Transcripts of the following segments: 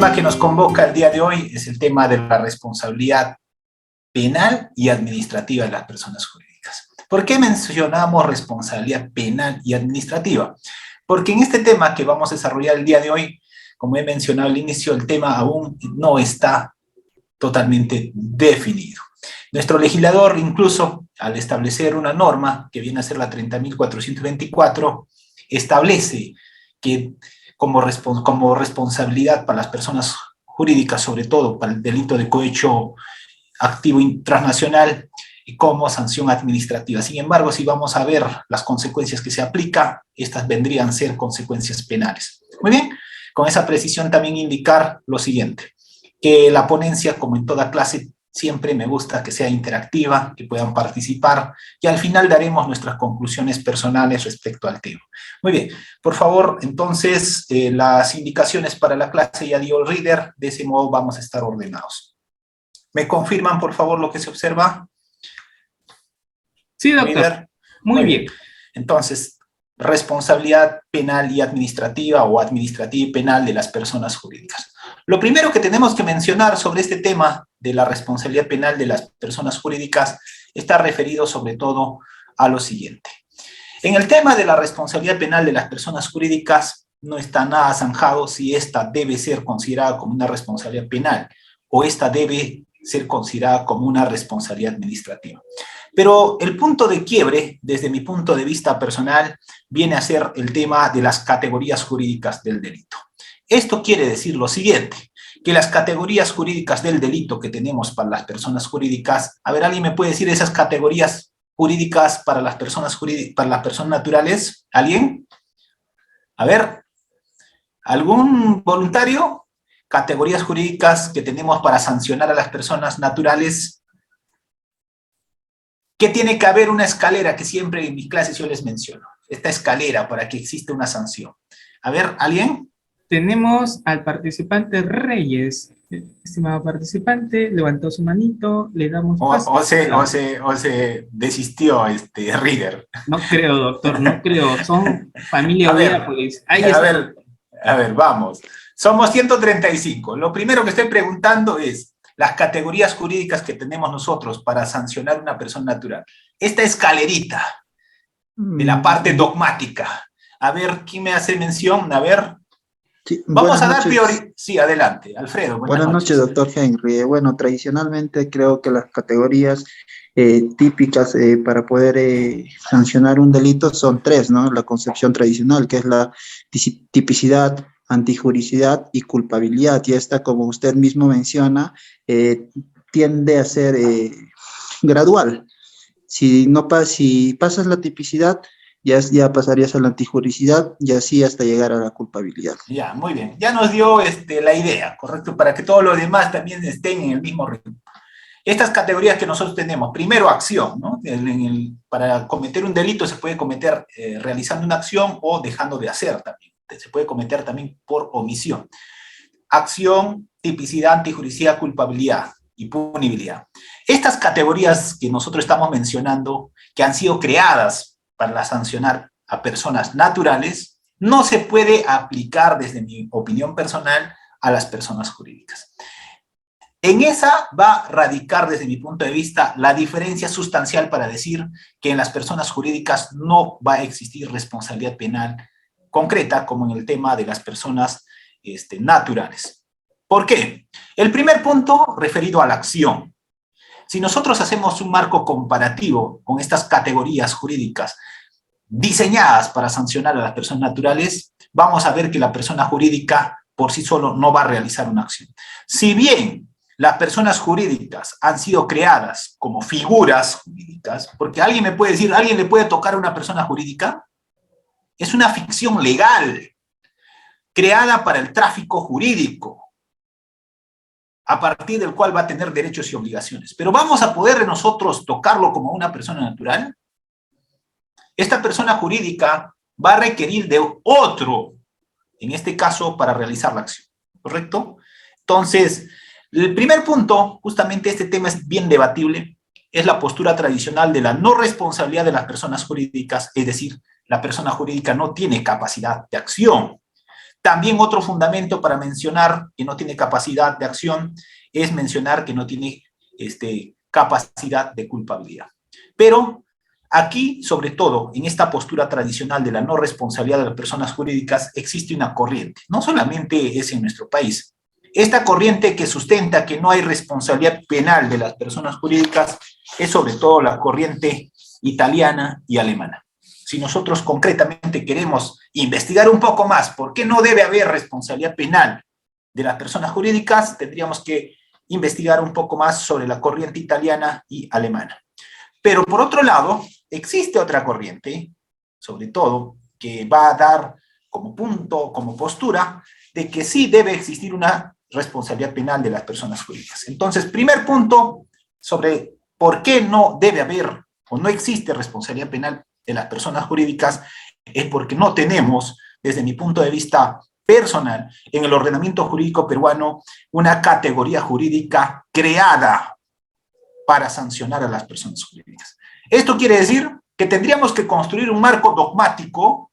tema que nos convoca el día de hoy es el tema de la responsabilidad penal y administrativa de las personas jurídicas. ¿Por qué mencionamos responsabilidad penal y administrativa? Porque en este tema que vamos a desarrollar el día de hoy, como he mencionado al inicio, el tema aún no está totalmente definido. Nuestro legislador, incluso al establecer una norma, que viene a ser la 30.424, establece que como responsabilidad para las personas jurídicas, sobre todo para el delito de cohecho activo transnacional, y como sanción administrativa. Sin embargo, si vamos a ver las consecuencias que se aplican, estas vendrían a ser consecuencias penales. Muy bien, con esa precisión también indicar lo siguiente, que la ponencia, como en toda clase, siempre me gusta que sea interactiva, que puedan participar, y al final daremos nuestras conclusiones personales respecto al tema. Muy bien, por favor, entonces, las indicaciones para la clase ya dio el reader, de ese modo vamos a estar ordenados. ¿Me confirman, por favor, lo que se observa? Sí, doctor. Reader. Muy bien. Entonces, responsabilidad penal y administrativa, o administrativa y penal de las personas jurídicas. Lo primero que tenemos que mencionar sobre este tema de la responsabilidad penal de las personas jurídicas está referido sobre todo a lo siguiente. En el tema de la responsabilidad penal de las personas jurídicas no está nada zanjado si esta debe ser considerada como una responsabilidad penal o esta debe ser considerada como una responsabilidad administrativa. Pero el punto de quiebre, desde mi punto de vista personal, viene a ser el tema de las categorías jurídicas del delito. Esto quiere decir lo siguiente, que las categorías jurídicas del delito que tenemos para las personas jurídicas, a ver, ¿alguien me puede decir esas categorías jurídicas para las personas naturales? ¿Alguien? A ver, ¿algún voluntario? Categorías jurídicas que tenemos para sancionar a las personas naturales. ¿Qué tiene que haber? Una escalera que siempre en mis clases yo les menciono. Esta escalera para que exista una sanción. A ver, ¿alguien? Tenemos al participante Reyes. Estimado participante, levantó su manito, le damos paso. O se desistió Reader. No creo, doctor, no creo. Son familia unida, pues. Ahí está. A ver, vamos. Somos 135. Lo primero que estoy preguntando es las categorías jurídicas que tenemos nosotros para sancionar a una persona natural. Esta escalerita de la parte dogmática. A ver, ¿quién me hace mención? A ver. Sí, vamos a dar prioridad. Sí, adelante. Alfredo, buenas noches, doctor Henry. Bueno, tradicionalmente creo que las categorías típicas para poder sancionar un delito son tres, ¿no? La concepción tradicional, que es la tipicidad, antijuricidad y culpabilidad. Y esta, como usted mismo menciona, tiende a ser gradual. Si pasas la tipicidad, ya pasarías a la antijuricidad y así hasta llegar a la culpabilidad. Ya, muy bien. Ya nos dio la idea, ¿correcto? Para que todos los demás también estén en el mismo ritmo. Estas categorías que nosotros tenemos, primero acción, ¿no? Para cometer un delito se puede cometer realizando una acción o dejando de hacer también. Se puede cometer también por omisión. Acción, tipicidad, antijuricidad, culpabilidad y punibilidad. Estas categorías que nosotros estamos mencionando, que han sido creadas para sancionar a personas naturales, no se puede aplicar, desde mi opinión personal, a las personas jurídicas. En esa va a radicar, desde mi punto de vista, la diferencia sustancial para decir que en las personas jurídicas no va a existir responsabilidad penal concreta, como en el tema de las personas naturales. ¿Por qué? El primer punto referido a la acción. Si nosotros hacemos un marco comparativo con estas categorías jurídicas diseñadas para sancionar a las personas naturales, vamos a ver que la persona jurídica por sí solo no va a realizar una acción. Si bien las personas jurídicas han sido creadas como figuras jurídicas, porque alguien me puede decir, ¿alguien le puede tocar a una persona jurídica? Es una ficción legal, creada para el tráfico jurídico, a partir del cual va a tener derechos y obligaciones. Pero ¿vamos a poder nosotros tocarlo como una persona natural? Esta persona jurídica va a requerir de otro, en este caso, para realizar la acción, ¿correcto? Entonces, el primer punto, justamente este tema es bien debatible, es la postura tradicional de la no responsabilidad de las personas jurídicas, es decir, la persona jurídica no tiene capacidad de acción. También otro fundamento para mencionar que no tiene capacidad de acción es mencionar que no tiene capacidad de culpabilidad. Pero aquí, sobre todo, en esta postura tradicional de la no responsabilidad de las personas jurídicas, existe una corriente. No solamente es en nuestro país. Esta corriente que sustenta que no hay responsabilidad penal de las personas jurídicas es sobre todo la corriente italiana y alemana. Si nosotros concretamente queremos investigar un poco más por qué no debe haber responsabilidad penal de las personas jurídicas, tendríamos que investigar un poco más sobre la corriente italiana y alemana. Pero por otro lado, existe otra corriente, sobre todo, que va a dar como punto, como postura, de que sí debe existir una responsabilidad penal de las personas jurídicas. Entonces, primer punto sobre por qué no debe haber o no existe responsabilidad penal de las personas jurídicas es porque no tenemos, desde mi punto de vista personal, en el ordenamiento jurídico peruano, una categoría jurídica creada para sancionar a las personas jurídicas. Esto quiere decir que tendríamos que construir un marco dogmático,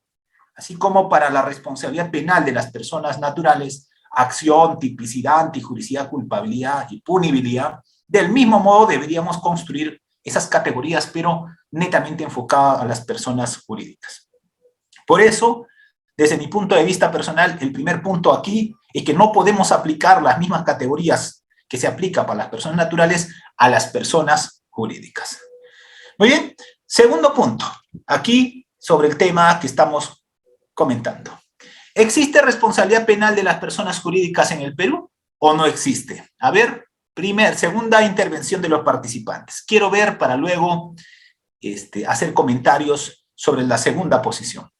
así como para la responsabilidad penal de las personas naturales, acción, tipicidad, antijuricidad, culpabilidad y punibilidad. Del mismo modo deberíamos construir esas categorías, pero netamente enfocadas a las personas jurídicas. Por eso, desde mi punto de vista personal, el primer punto aquí es que no podemos aplicar las mismas categorías que se aplican para las personas naturales a las personas jurídicas. Muy bien, segundo punto, aquí sobre el tema que estamos comentando. ¿Existe responsabilidad penal de las personas jurídicas en el Perú o no existe? A ver, segunda intervención de los participantes. Quiero ver para luego hacer comentarios sobre la segunda posición.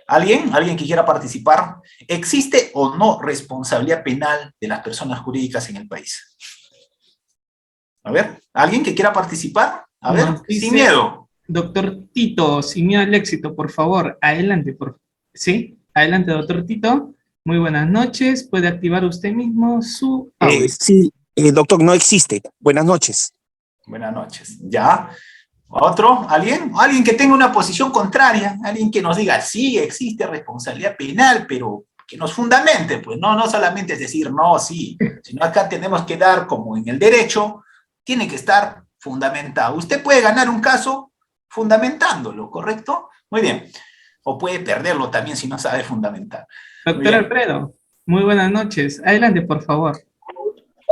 ¿Alguien que quiera participar? ¿Existe o no responsabilidad penal de las personas jurídicas en el país? A ver, ¿alguien que quiera participar? A ver, sin miedo. Doctor Tito, sin miedo al éxito, por favor, adelante. ¿Sí? Adelante, doctor Tito. Muy buenas noches. ¿Puede activar usted mismo su audio? Sí, doctor, no existe. Buenas noches. Buenas noches. ¿Ya? ¿Otro? ¿Alguien? ¿Alguien que tenga una posición contraria? ¿Alguien que nos diga, sí, existe responsabilidad penal, pero que nos fundamente? Pues no solamente es decir no, sí, sino acá tenemos que dar, como en el derecho, tiene que estar fundamentado. Usted puede ganar un caso fundamentándolo, ¿correcto? Muy bien. O puede perderlo también si no sabe fundamentar. Doctor Alfredo, muy buenas noches. Adelante, por favor.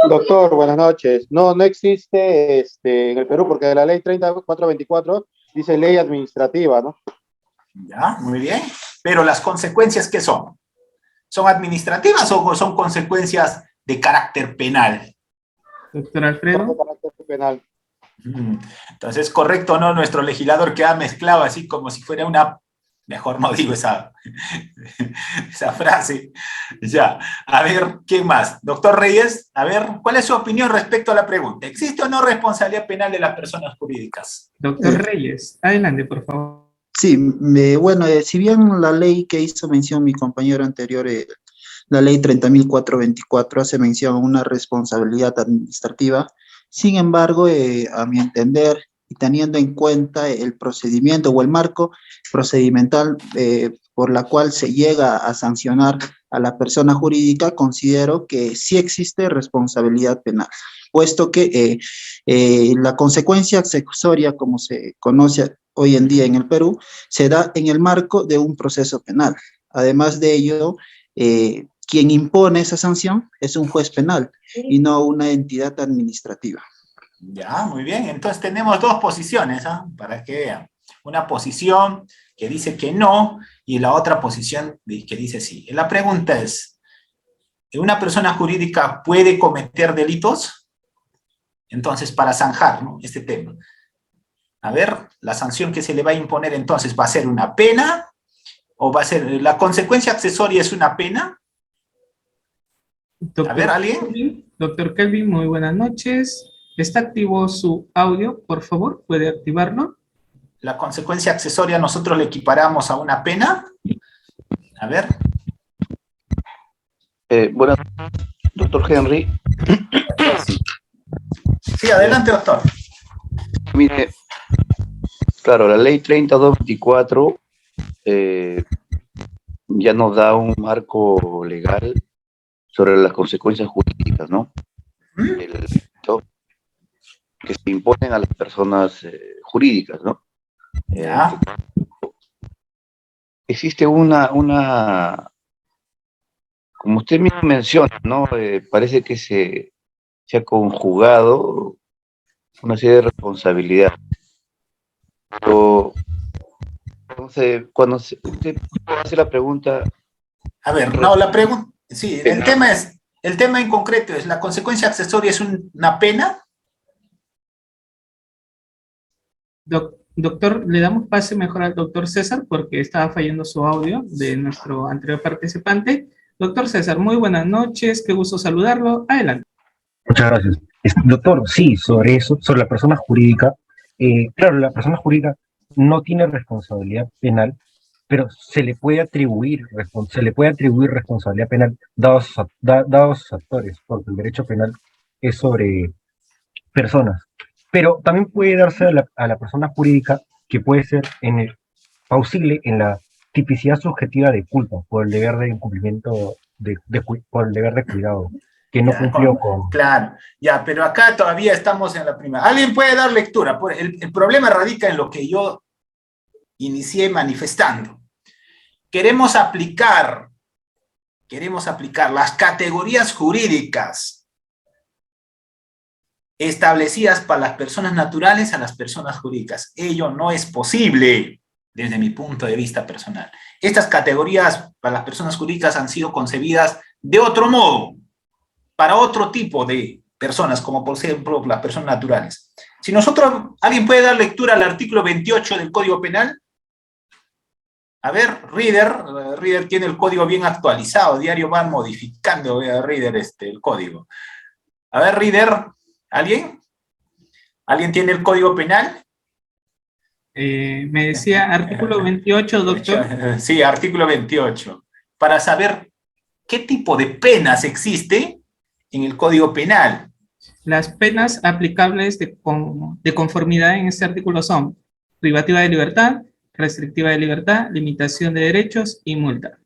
Doctor, buenas noches. No existe en el Perú porque la ley 3424 dice ley administrativa, ¿no? Ya, muy bien. Pero las consecuencias, ¿qué son? ¿Son administrativas o son consecuencias de carácter penal? Doctor Alfredo. De carácter penal. Entonces, correcto, ¿no? Nuestro legislador queda mezclado así como si fuera una... Mejor no digo esa frase. Ya, a ver, ¿qué más? Doctor Reyes, a ver, ¿cuál es su opinión respecto a la pregunta? ¿Existe o no responsabilidad penal de las personas jurídicas? Doctor Reyes, adelante, por favor. Sí, bueno, si bien la ley que hizo mención mi compañero anterior, la ley 30.424 hace mención a una responsabilidad administrativa, sin embargo, a mi entender, y teniendo en cuenta el procedimiento o el marco procedimental por la cual se llega a sancionar a la persona jurídica, considero que sí existe responsabilidad penal, puesto que la consecuencia accesoria, como se conoce hoy en día en el Perú, se da en el marco de un proceso penal. Además de ello, quien impone esa sanción es un juez penal y no una entidad administrativa. Ya, muy bien. Entonces tenemos dos posiciones, ¿ah? Para que vean. Una posición que dice que no y la otra posición que dice sí. La pregunta es, ¿una persona jurídica puede cometer delitos? Entonces, para zanjar, ¿no?, este tema. A ver, la sanción que se le va a imponer entonces, ¿va a ser una pena? ¿O va a ser, la consecuencia accesoria es una pena? A ver, ¿alguien? Doctor Kelvin, muy buenas noches. ¿Está activo su audio? Por favor, ¿puede activarlo? La consecuencia accesoria nosotros le equiparamos a una pena. A ver. Bueno, doctor Henry. Sí, adelante, doctor. Mire, claro, la ley 3224 ya nos da un marco legal sobre las consecuencias jurídicas, ¿no? El delito que se imponen a las personas jurídicas, ¿no? Ya. Existe como usted mismo menciona, ¿no? Parece que se ha conjugado una serie de responsabilidades. Pero, entonces, usted hace la pregunta, A ver, no, la pregunta, sí, el tema en concreto es, ¿la consecuencia accesoria es una pena? Doctor, le damos pase mejor al doctor César porque estaba fallando su audio de nuestro anterior participante. Doctor César, muy buenas noches, qué gusto saludarlo. Adelante. Muchas gracias. Doctor, sí, sobre eso, sobre la persona jurídica, claro, la persona jurídica no tiene responsabilidad penal, pero se le puede atribuir responsabilidad penal dados sus actores, porque el derecho penal es sobre personas. Pero también puede darse a la persona jurídica que puede ser plausible en la tipicidad subjetiva de culpa por el deber de incumplimiento, por el deber de cuidado, que no Ya, cumplió con. claro, ya, pero acá todavía estamos en la primera. ¿Alguien puede dar lectura? El problema radica en lo que yo inicié manifestando. Queremos aplicar las categorías jurídicas establecidas para las personas naturales a las personas jurídicas. Ello no es posible desde mi punto de vista personal. Estas categorías para las personas jurídicas han sido concebidas de otro modo, para otro tipo de personas, como por ejemplo las personas naturales. Si ¿alguien puede dar lectura al artículo 28 del Código Penal? A ver, Reader tiene el código bien actualizado, diario van modificando, Reader, el código. A ver, Reader, ¿alguien? ¿Alguien tiene el Código Penal? Me decía artículo 28, doctor. Sí, artículo 28. Para saber qué tipo de penas existe en el Código Penal. Las penas aplicables de conformidad en este artículo son privativa de libertad, restrictiva de libertad, limitación de derechos y multa.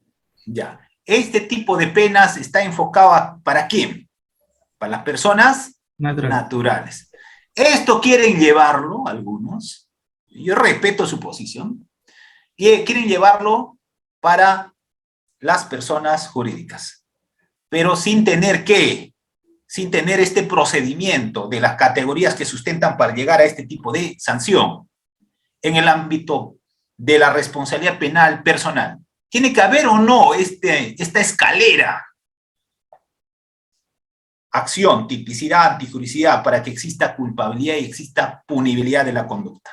Ya. Este tipo de penas está enfocado ¿para quién? Para las personas naturales. Esto quieren llevarlo algunos, yo respeto su posición, y quieren llevarlo para las personas jurídicas, pero sin tener este procedimiento de las categorías que sustentan para llegar a este tipo de sanción en el ámbito de la responsabilidad penal personal. ¿Tiene que haber o no esta escalera? Acción, tipicidad, antijuricidad, para que exista culpabilidad y exista punibilidad de la conducta.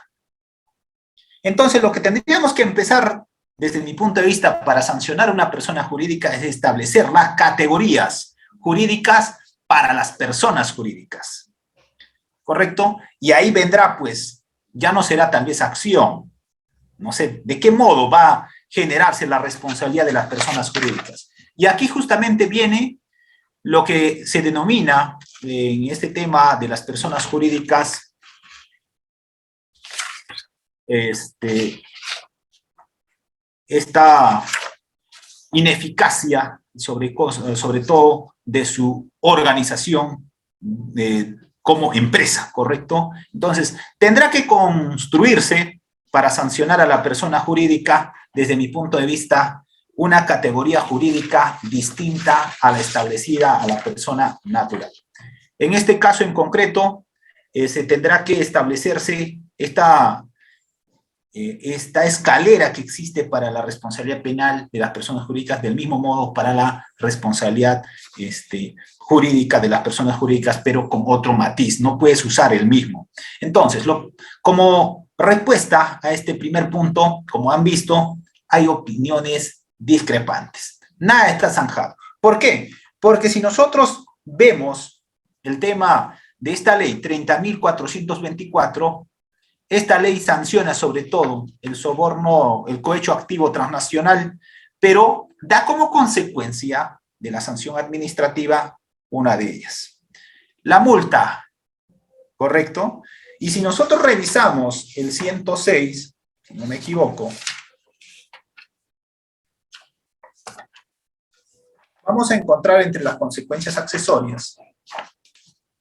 Entonces, lo que tendríamos que empezar, desde mi punto de vista, para sancionar a una persona jurídica es establecer las categorías jurídicas para las personas jurídicas. ¿Correcto? Y ahí vendrá, pues, ya no será tal vez acción. No sé, ¿de qué modo va a generarse la responsabilidad de las personas jurídicas? Y aquí justamente viene lo que se denomina en este tema de las personas jurídicas esta ineficacia, sobre todo de su organización como empresa, ¿correcto? Entonces, tendrá que construirse para sancionar a la persona jurídica, desde mi punto de vista, una categoría jurídica distinta a la establecida a la persona natural. En este caso en concreto, se tendrá que establecerse esta escalera que existe para la responsabilidad penal de las personas jurídicas, del mismo modo para la responsabilidad jurídica de las personas jurídicas, pero con otro matiz, no puedes usar el mismo. Entonces, como respuesta a este primer punto, como han visto, hay opiniones discrepantes. Nada está zanjado. ¿Por qué? Porque si nosotros vemos el tema de esta ley 30.424, esta ley sanciona sobre todo el soborno, el cohecho activo transnacional, pero da como consecuencia de la sanción administrativa una de ellas. La multa, ¿correcto? Y si nosotros revisamos el 106, si no me equivoco, Vamos a encontrar entre las consecuencias accesorias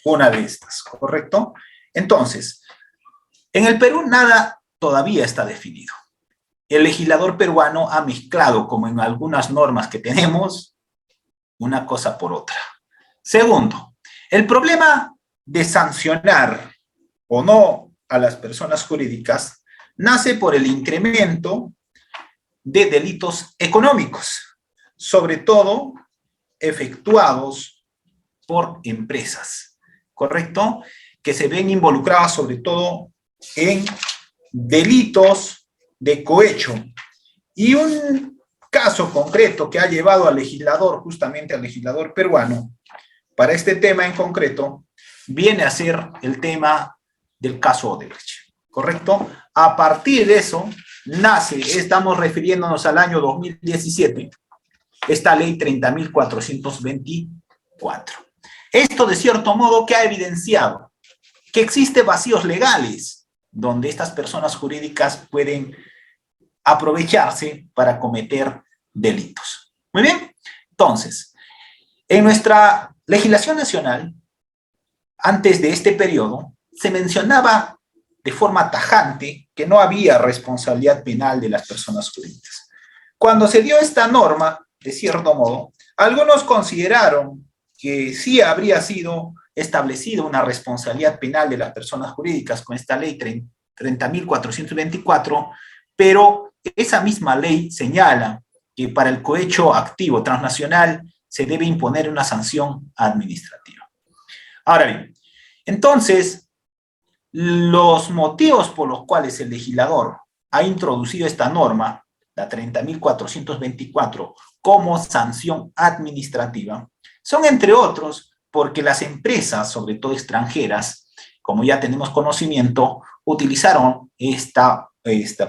una de estas, ¿correcto? Entonces, en el Perú nada todavía está definido. El legislador peruano ha mezclado, como en algunas normas que tenemos, una cosa por otra. Segundo, el problema de sancionar o no a las personas jurídicas nace por el incremento de delitos económicos, sobre todo efectuados por empresas, ¿correcto? Que se ven involucradas sobre todo en delitos de cohecho. Y un caso concreto que ha llevado al legislador, justamente al legislador peruano, para este tema en concreto, viene a ser el tema del caso Odebrecht, ¿correcto? A partir de eso nace, estamos refiriéndonos al año 2017, esta ley 30.424. Esto, de cierto modo, que ha evidenciado que existen vacíos legales donde estas personas jurídicas pueden aprovecharse para cometer delitos. Muy bien, entonces, en nuestra legislación nacional, antes de este periodo, se mencionaba de forma tajante que no había responsabilidad penal de las personas jurídicas. Cuando se dio esta norma, de cierto modo, algunos consideraron que sí habría sido establecida una responsabilidad penal de las personas jurídicas con esta ley 30.424, pero esa misma ley señala que para el cohecho activo transnacional se debe imponer una sanción administrativa. Ahora bien, entonces, los motivos por los cuales el legislador ha introducido esta norma, la 30.424, como sanción administrativa, son entre otros porque las empresas, sobre todo extranjeras, como ya tenemos conocimiento, utilizaron estas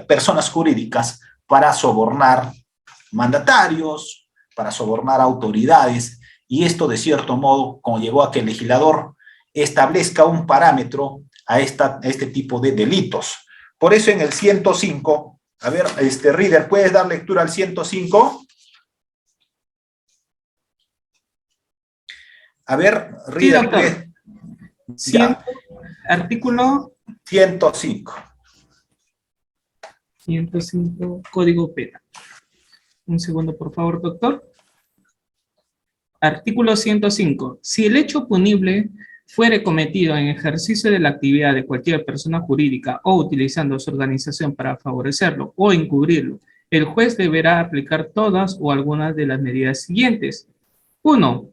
personas jurídicas para sobornar mandatarios, para sobornar autoridades, y esto de cierto modo conllevó a que el legislador establezca un parámetro a este tipo de delitos. Por eso en el 105, a ver, Reader, ¿puedes dar lectura al 105? A ver, Reader, sí, artículo 105. 105, Código Penal. Un segundo, por favor, doctor. Artículo 105. Si el hecho punible fuere cometido en ejercicio de la actividad de cualquier persona jurídica o utilizando su organización para favorecerlo o encubrirlo, el juez deberá aplicar todas o algunas de las medidas siguientes. 1.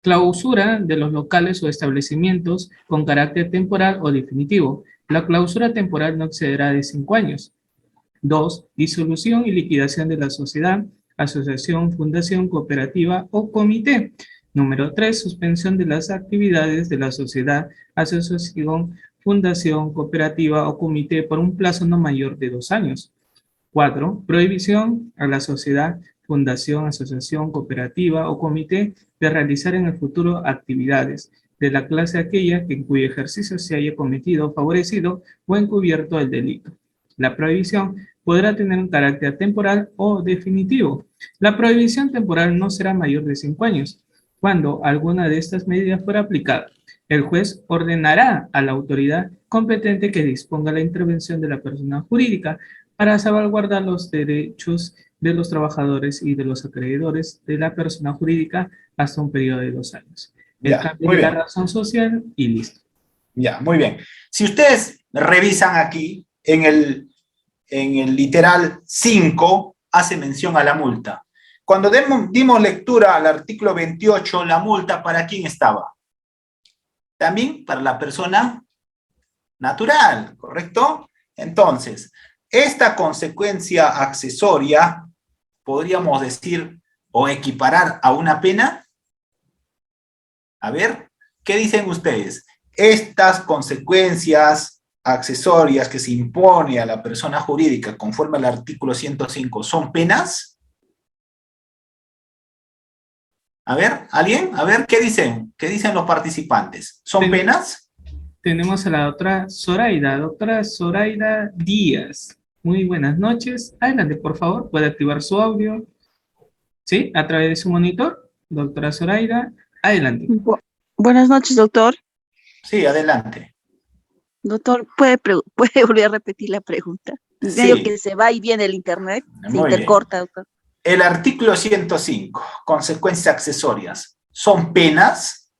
Clausura de los locales o establecimientos con carácter temporal o definitivo. La clausura temporal no excederá de 5 años. 2. Disolución y liquidación de la sociedad, asociación, fundación, cooperativa o comité. Número 3. Suspensión de las actividades de la sociedad, asociación, fundación, cooperativa o comité por un plazo no mayor de 2 años. 4. Prohibición a la sociedad, fundación, asociación, cooperativa o comité de realizar en el futuro actividades de la clase aquella en cuyo ejercicio se haya cometido, favorecido o encubierto el delito. La prohibición podrá tener un carácter temporal o definitivo. La prohibición temporal no será mayor de 5 años. Cuando alguna de estas medidas fuera aplicada, el juez ordenará a la autoridad competente que disponga la intervención de la persona jurídica para salvaguardar los derechos de los trabajadores y de los acreedores de la persona jurídica hasta un periodo de 2 años. El cambio de la razón social y listo. Ya, muy bien. Si ustedes revisan aquí, en el literal 5, hace mención a la multa. Cuando dimos lectura al artículo 28, la multa, ¿para quién estaba? También para la persona natural, ¿correcto? Entonces, esta consecuencia accesoria, podríamos decir, o equiparar a una pena. A ver, ¿qué dicen ustedes? Estas consecuencias accesorias que se impone a la persona jurídica conforme al artículo 105, ¿son penas? A ver, ¿alguien? A ver, ¿qué dicen? ¿Qué dicen los participantes? ¿Son penas? Tenemos a la doctora Zoraida Díaz. muy buenas noches. Adelante, por favor, puede activar su audio. ¿Sí? A través de su monitor. Doctora Zoraida, adelante. Buenas noches, doctor. Sí, adelante. Doctor, ¿puede volver a repetir la pregunta? Medio Sí, que se va y viene el internet, se muy bien. intercorta, doctor. El artículo 105, consecuencias accesorias. ¿Son penas?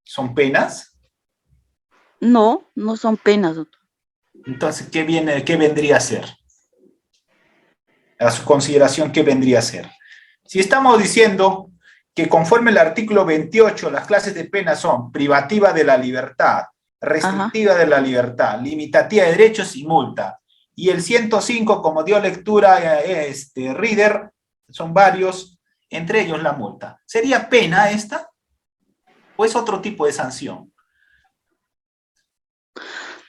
¿Son penas? No, no son penas, doctor. Entonces, ¿qué vendría a ser? A su consideración, ¿qué vendría a ser? Si estamos diciendo que conforme el artículo 28, las clases de pena son privativa de la libertad, restrictiva de la libertad, limitativa de derechos y multa. Y el 105, como dio lectura Reader, son varios, entre ellos la multa. ¿Sería pena esta? ¿O es otro tipo de sanción?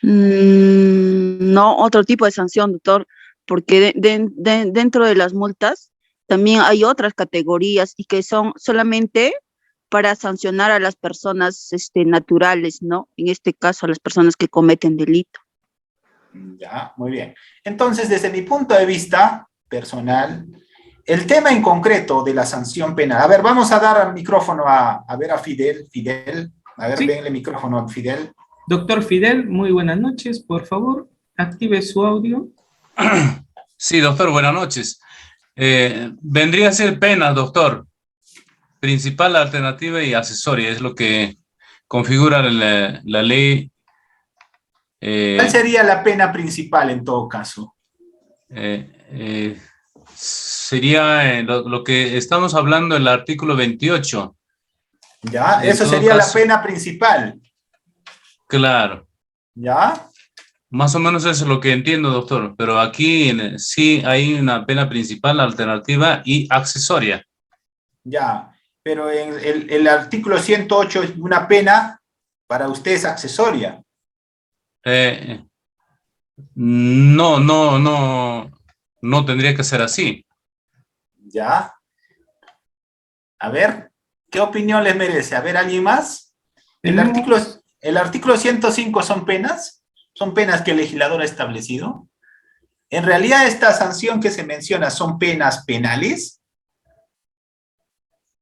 No, otro tipo de sanción, doctor, porque dentro de las multas también hay otras categorías y que son solamente para sancionar a las personas naturales, ¿no? En este caso, a las personas que cometen delito. Ya, muy bien. Entonces, desde mi punto de vista personal, el tema en concreto de la sanción penal. A ver, vamos a dar el micrófono a ver a Fidel. Fidel, a ver, Sí. denle el micrófono a Fidel. Doctor Fidel, muy buenas noches. Por favor, active su audio. Sí, doctor, buenas noches. Vendría a ser pena, doctor. Principal, alternativa y accesoria, es lo que configura la ley. ¿Cuál sería la pena principal en todo caso? Sería lo que estamos hablando en el artículo 28. Ya, En eso todo sería caso, la pena principal. claro. ¿Ya? Más o menos eso es lo que entiendo, doctor. Pero aquí sí hay una pena principal, alternativa y accesoria. Ya. Pero en el artículo 108 es una pena para ustedes accesoria. No tendría que ser así. ¿Ya? A ver, ¿qué opinión les merece? A ver, ¿alguien más? Tenemos, El artículo 105 son penas que el legislador ha establecido. En realidad, esta sanción que se menciona son penas penales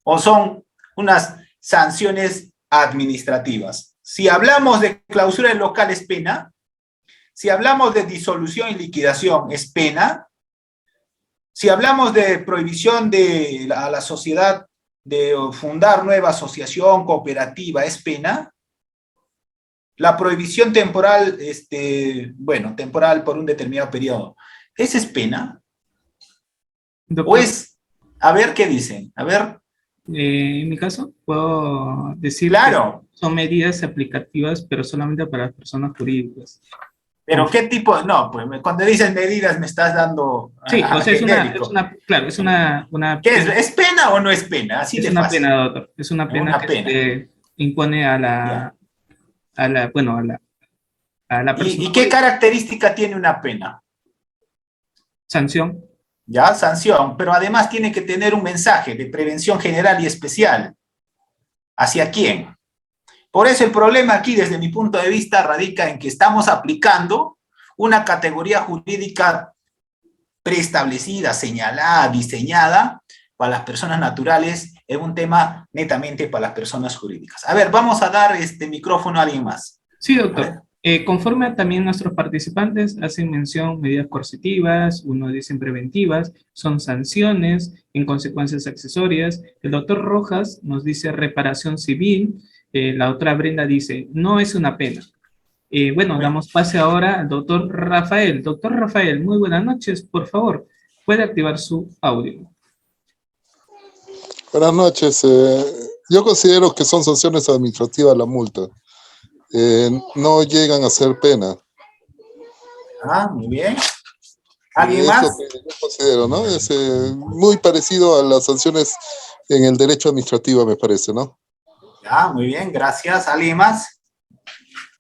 o son unas sanciones administrativas. Si hablamos de clausura del local es pena, si hablamos de disolución y liquidación es pena, si hablamos de prohibición a la sociedad de fundar nueva asociación cooperativa es pena, la prohibición temporal, temporal por un determinado periodo, ¿esa es pena? doctor, ¿O es, a ver qué dicen? A ver, en mi caso, puedo decir que claro, son medidas aplicativas, pero solamente para las personas jurídicas. pero ¿qué tipo? No, pues cuando dices medidas me estás dando Sí, o sea, genérico. claro, es una ¿Qué es? pena, ¿Es pena o no es pena? Así es de una fácil. pena, doctor, es una pena Una que pena. se impone Ya. bueno, a la persona ¿Y qué jurídica. característica tiene una pena? Sanción. Ya, sanción, pero además tiene que tener un mensaje de prevención general y especial. ¿Hacia quién? Por eso el problema aquí, desde mi punto de vista, radica en que estamos aplicando una categoría jurídica preestablecida, señalada, diseñada para las personas naturales, en un tema netamente para las personas jurídicas. A ver, vamos a dar este micrófono a alguien más. Sí, A doctor. ver. Conforme también nuestros participantes hacen mención medidas coercitivas, unos dicen preventivas, son sanciones, en consecuencias accesorias. El doctor Rojas nos dice reparación civil, la otra Brenda dice no es una pena. Bueno, Bueno, damos pase ahora al doctor Rafael. Doctor Rafael, muy buenas noches, por favor, puede activar su audio. Buenas noches. Yo considero que son sanciones administrativas la multa. No llegan a ser pena. muy bien. ¿Alguien Es lo más? que yo considero, ¿no? Es muy parecido a las sanciones en el derecho administrativo, me parece, ¿no? Ya, muy bien, gracias. ¿Alguien más?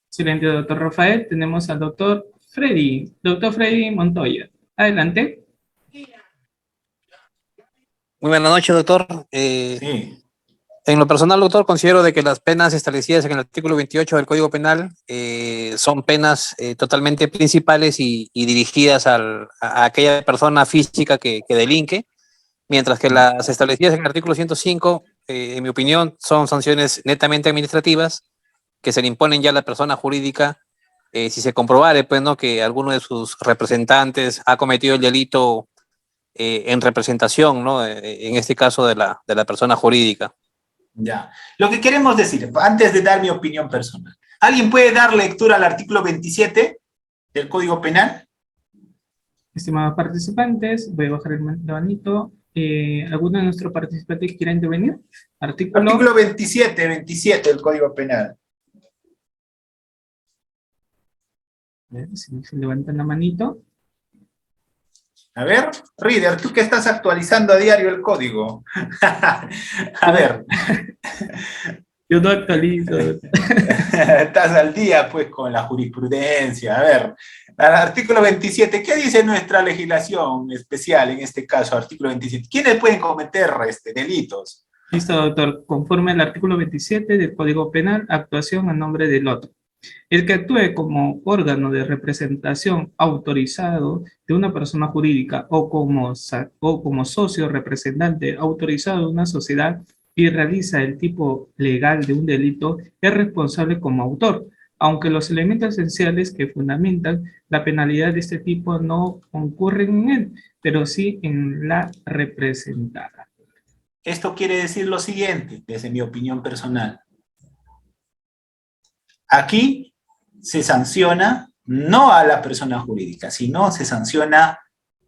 Excelente, doctor Rafael. Tenemos al doctor Freddy Montoya. Adelante. Muy buenas noches, doctor. Sí. En lo personal, doctor, considero de que las penas establecidas en el artículo 28 del Código Penal son penas totalmente principales y dirigidas a aquella persona física que delinque, mientras que las establecidas en el artículo 105, en mi opinión, son sanciones netamente administrativas que se le imponen ya a la persona jurídica si se comprobare, pues, ¿no?, que alguno de sus representantes ha cometido el delito en representación, ¿no?, en este caso de la persona jurídica. Ya. Lo que queremos decir, antes de dar mi opinión personal, ¿alguien puede dar lectura al artículo 27 del Código Penal? Estimados participantes, voy a bajar el manito. ¿Alguno de nuestros participantes quiera intervenir? Artículo 27 del Código Penal. A ver, si se levantan la manito. A ver, Reader, tú que estás actualizando a diario el código. A ver. Yo no actualizo. Estás al día, pues, con la jurisprudencia. A ver, al artículo 27, ¿qué dice nuestra legislación especial en este caso, artículo 27? ¿Quiénes pueden cometer delitos? Listo, doctor. Conforme al artículo 27 del Código Penal, actuación a nombre del otro. El que actúe como órgano de representación autorizado de una persona jurídica o como socio representante autorizado de una sociedad y realiza el tipo legal de un delito es responsable como autor, aunque los elementos esenciales que fundamentan la penalidad de este tipo no concurren en él, pero sí en la representada. Esto quiere decir lo siguiente, desde mi opinión personal. Aquí se sanciona no a la persona jurídica, sino se sanciona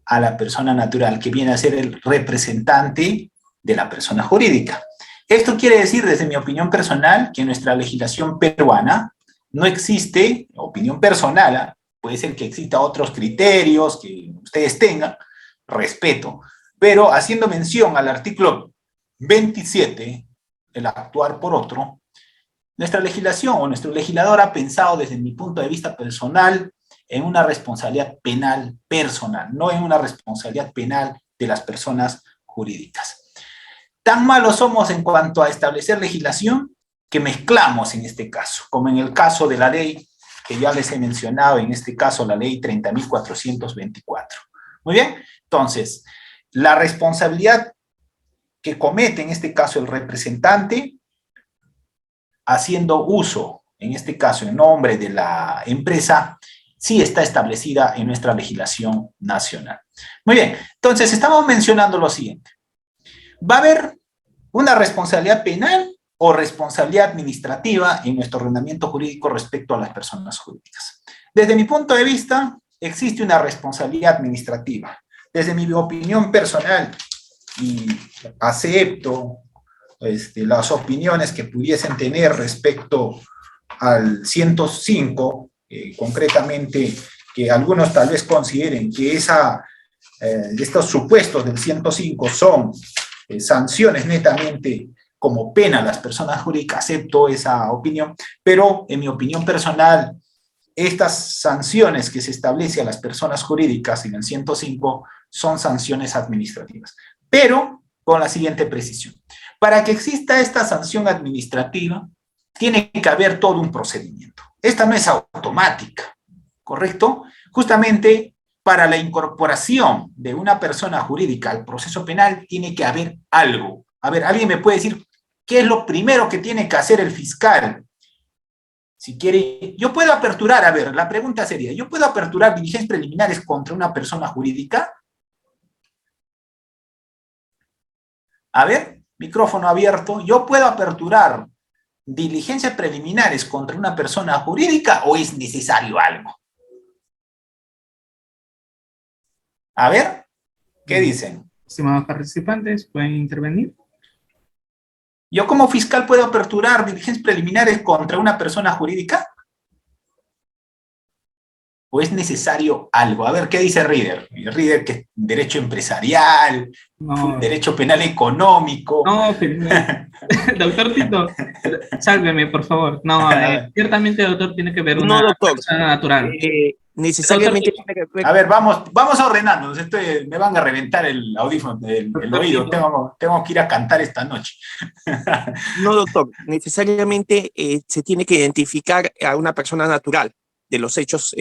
a la persona natural, que viene a ser el representante de la persona jurídica. Esto quiere decir, desde mi opinión personal, que en nuestra legislación peruana no existe, opinión personal, puede ser que exista otros criterios que ustedes tengan, respeto, pero haciendo mención al artículo 27, el actuar por otro, nuestra legislación o nuestro legislador ha pensado desde mi punto de vista personal en una responsabilidad penal personal, no en una responsabilidad penal de las personas jurídicas. Tan malos somos en cuanto a establecer legislación que mezclamos en este caso, como en el caso de la ley que ya les he mencionado, en este caso la ley 30.424. Muy bien, entonces, la responsabilidad que comete en este caso el representante haciendo uso, en este caso, en nombre de la empresa, sí está establecida en nuestra legislación nacional. Muy bien, entonces estamos mencionando lo siguiente. ¿Va a haber una responsabilidad penal o responsabilidad administrativa en nuestro ordenamiento jurídico respecto a las personas jurídicas? Desde mi punto de vista, existe una responsabilidad administrativa. Desde mi opinión personal, y acepto las opiniones que pudiesen tener respecto al 105, concretamente que algunos tal vez consideren que estos supuestos del 105 son sanciones netamente como pena a las personas jurídicas, acepto esa opinión, pero en mi opinión personal, estas sanciones que se establece a las personas jurídicas en el 105 son sanciones administrativas, pero con la siguiente precisión. Para que exista esta sanción administrativa, tiene que haber todo un procedimiento. Esta no es automática, ¿correcto? Justamente para la incorporación de una persona jurídica al proceso penal tiene que haber algo. A ver, ¿alguien me puede decir qué es lo primero que tiene que hacer el fiscal? Si quiere, yo puedo aperturar, a ver, la pregunta sería, ¿yo puedo aperturar diligencias preliminares contra una persona jurídica? A ver, micrófono abierto. ¿Yo puedo aperturar diligencias preliminares contra una persona jurídica o es necesario algo? A ver, ¿qué dicen? Estimados participantes, ¿pueden intervenir? ¿Yo como fiscal puedo aperturar diligencias preliminares contra una persona jurídica? ¿O es necesario algo? A ver, ¿qué dice Reader? Reader, que es derecho empresarial, No. derecho penal económico. No, doctor Tito, sálveme, por favor. No, ciertamente, doctor, tiene que ver una persona natural. necesariamente tiene que ver. A ver, vamos ordenándonos. Me van a reventar el audífono, el oído. Tengo que ir a cantar esta noche. No, doctor, necesariamente se tiene que identificar a una persona natural de los hechos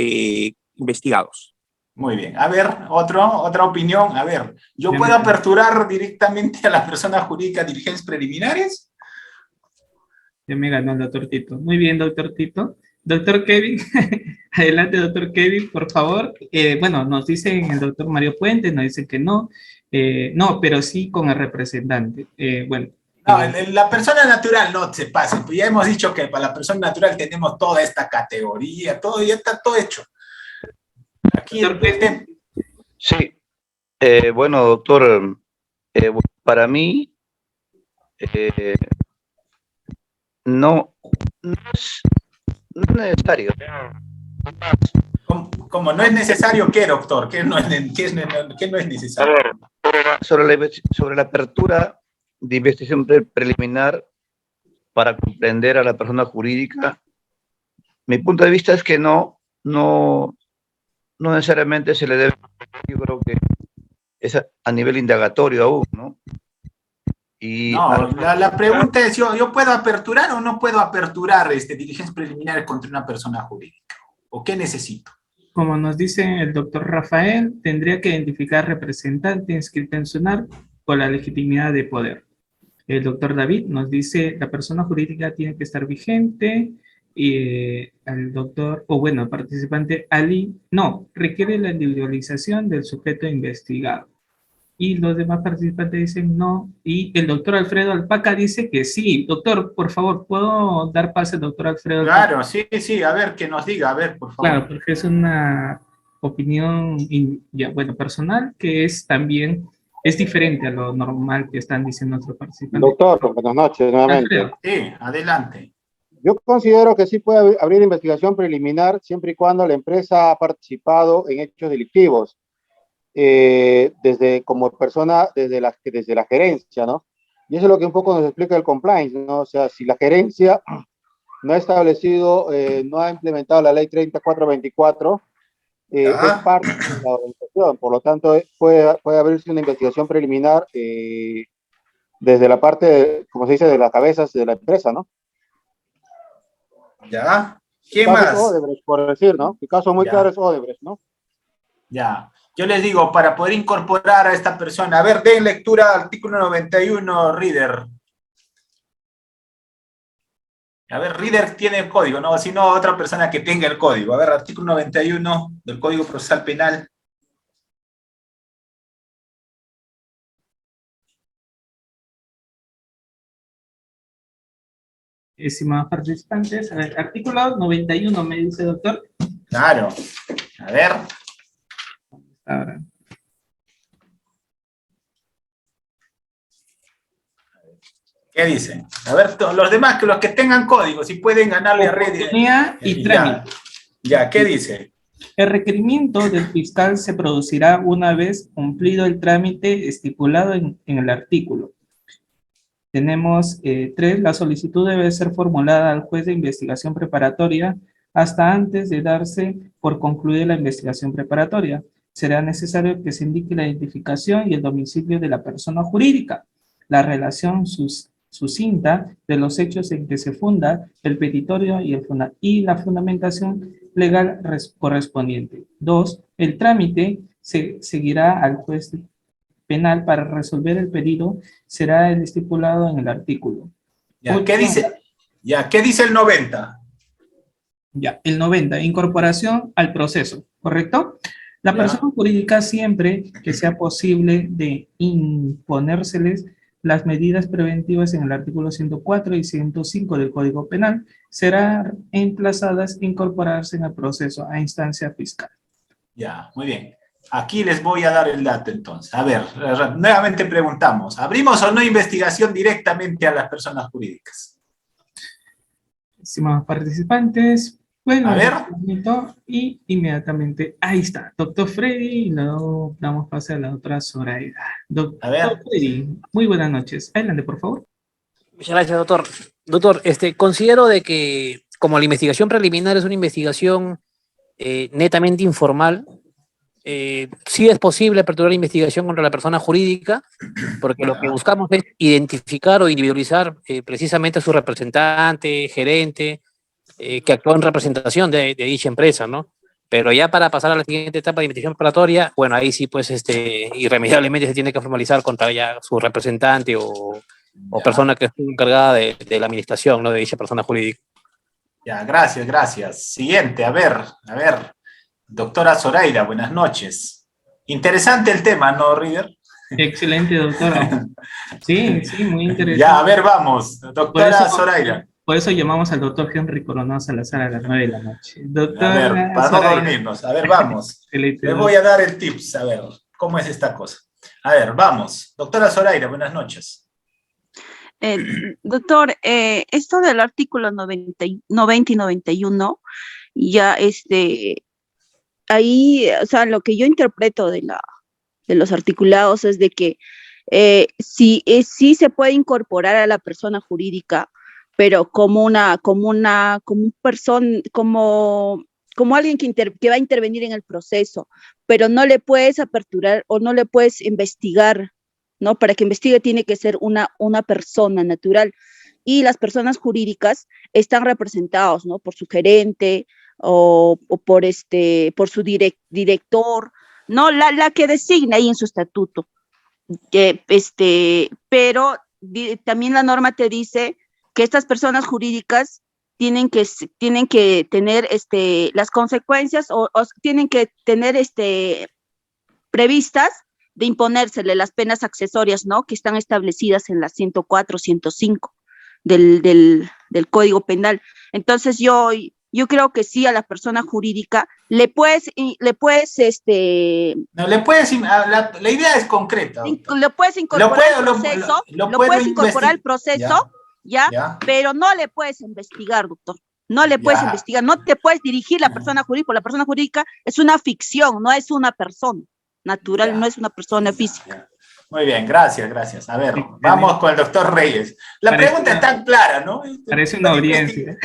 investigados. Muy bien. A ver, otra opinión. A ver, ¿yo puedo aperturar directamente a la persona jurídica diligencias preliminares? Ya me ganó el doctor Tito. Muy bien, doctor Tito. Doctor Kevin, adelante, doctor Kevin, por favor. Bueno, nos dicen el doctor Mario Puente, nos dicen que no. No, pero sí con el representante. Bueno. No, la persona natural no se pase. Pues ya hemos dicho que para la persona natural tenemos toda esta categoría, todo, ya está todo hecho. Aquí Sí. Bueno, doctor, para mí no es necesario. ¿Cómo no es necesario qué, doctor? ¿Qué no es necesario? A ver, sobre la apertura de investigación preliminar para comprender a la persona jurídica, mi punto de vista es que no necesariamente se le debe, yo creo que es a nivel indagatorio aún, ¿no? Y no, la pregunta es, ¿yo puedo aperturar o no puedo aperturar diligencias preliminares contra una persona jurídica? ¿O qué necesito? Como nos dice el doctor Rafael, tendría que identificar representante inscrito en SUNAR con la legitimidad de poder. El doctor David nos dice, la persona jurídica tiene que estar vigente, y el doctor, el participante Ali, no, requiere la individualización del sujeto investigado. Y los demás participantes dicen no, y el doctor Alfredo Alpaca dice que sí. Doctor, por favor, ¿puedo dar pase al doctor Alfredo Alpaca? Claro, sí, a ver, que nos diga, a ver, por favor. Claro, porque es una opinión, personal, que es diferente a lo normal que están diciendo nuestros participantes. Doctor, buenas noches nuevamente. Alfredo. Sí, adelante. Yo considero que sí puede abrir investigación preliminar siempre y cuando la empresa ha participado en hechos delictivos. Desde como persona, desde la gerencia, ¿no? Y eso es lo que un poco nos explica el compliance, ¿no? O sea, si la gerencia no ha establecido, no ha implementado la ley 3424, es parte de la organización, por lo tanto puede abrirse una investigación preliminar desde la parte, como se dice, de las cabezas de la empresa, ¿no? Ya. ¿Qué más? Odebrecht, por decir, ¿no? El caso muy claro es Odebrecht, ¿no? Ya. Yo les digo, para poder incorporar a esta persona, a ver, den lectura al artículo 91, Reader. A ver, Reader tiene el código, ¿no? Si no, otra persona que tenga el código. A ver, artículo 91 del Código Procesal Penal. Estimados participantes, artículo 91, me dice doctor. Claro. A ver. Ahora. ¿Qué dicen? A ver, los demás, los que tengan código, si pueden ganarle a Reader. Oportunidad y trámite. Ya, ¿qué dice? El requerimiento del fiscal se producirá una vez cumplido el trámite estipulado en el artículo. Tenemos 3, la solicitud debe ser formulada al juez de investigación preparatoria hasta antes de darse por concluida la investigación preparatoria. Será necesario que se indique la identificación y el domicilio de la persona jurídica, la relación sucinta de los hechos en que se funda el petitorio y la fundamentación legal correspondiente. 2, el trámite se seguirá al juez penal para resolver el pedido, será el estipulado en el artículo. Ya, ¿qué dice? Ya, ¿qué dice el 90? Ya, el 90, incorporación al proceso, ¿correcto? La persona jurídica, siempre que sea posible de imponérseles las medidas preventivas en el artículo 104 y 105 del Código Penal, serán emplazadas a incorporarse en el proceso a instancia fiscal. Ya, muy bien. Aquí les voy a dar el dato entonces. A ver, nuevamente preguntamos, ¿abrimos o no investigación directamente a las personas jurídicas? Estimados participantes, bueno, a ver. Y inmediatamente, ahí está, doctor Freddy, y luego damos pase a la doctora Zoraida. Doctor Freddy, muy buenas noches. Adelante, por favor. Muchas gracias, doctor. Doctor, considero de que como la investigación preliminar es una investigación netamente informal, sí es posible aperturar investigación contra la persona jurídica, porque lo que buscamos es identificar o individualizar precisamente a su representante, gerente, que actuó en representación de dicha empresa, ¿no? Pero ya para pasar a la siguiente etapa de investigación preparatoria, bueno, ahí sí, pues, irremediablemente se tiene que formalizar contra ya su representante o persona que estuvo encargada de la administración, ¿no? De dicha persona jurídica. Ya, gracias, gracias. Siguiente, a ver. Doctora Zoraida, buenas noches. Interesante el tema, ¿no, River? Excelente, doctora. Sí, muy interesante. Ya, a ver, vamos. Doctora Zoraida. Por eso llamamos al doctor Henry Coronado Salazar a las 9 de la noche. Doctora a ver, para Zoraida. no dormirnos. A ver, vamos. Les voy a dar el tips, a ver, ¿cómo es esta cosa? A ver, vamos. Doctora Zoraida, buenas noches. Doctor, esto del artículo 90 y 91, ya ahí, o sea, lo que yo interpreto de los articulados es de que sí se puede incorporar a la persona jurídica, pero como alguien que va a intervenir en el proceso, pero no le puedes aperturar o no le puedes investigar, ¿no? Para que investigue tiene que ser una persona natural, y las personas jurídicas están representados, ¿no? Por su gerente o por su director, ¿no? La que designa ahí en su estatuto. Pero también la norma te dice que estas personas jurídicas tienen que tener las consecuencias o tienen que tener previstas de imponérsele las penas accesorias, ¿no? Que están establecidas en la 104, 105 del Código Penal. Entonces yo creo que sí, a la persona jurídica la idea es concreta. Le puedes incorporar al proceso, ¿ya? Pero no le puedes investigar, doctor. No le puedes investigar, no te puedes dirigir la persona jurídica, porque la persona jurídica es una ficción, no es una persona natural, no es una persona física. Muy bien, gracias. A ver, vamos con el doctor Reyes. La pregunta es tan clara, ¿no? Parece una audiencia.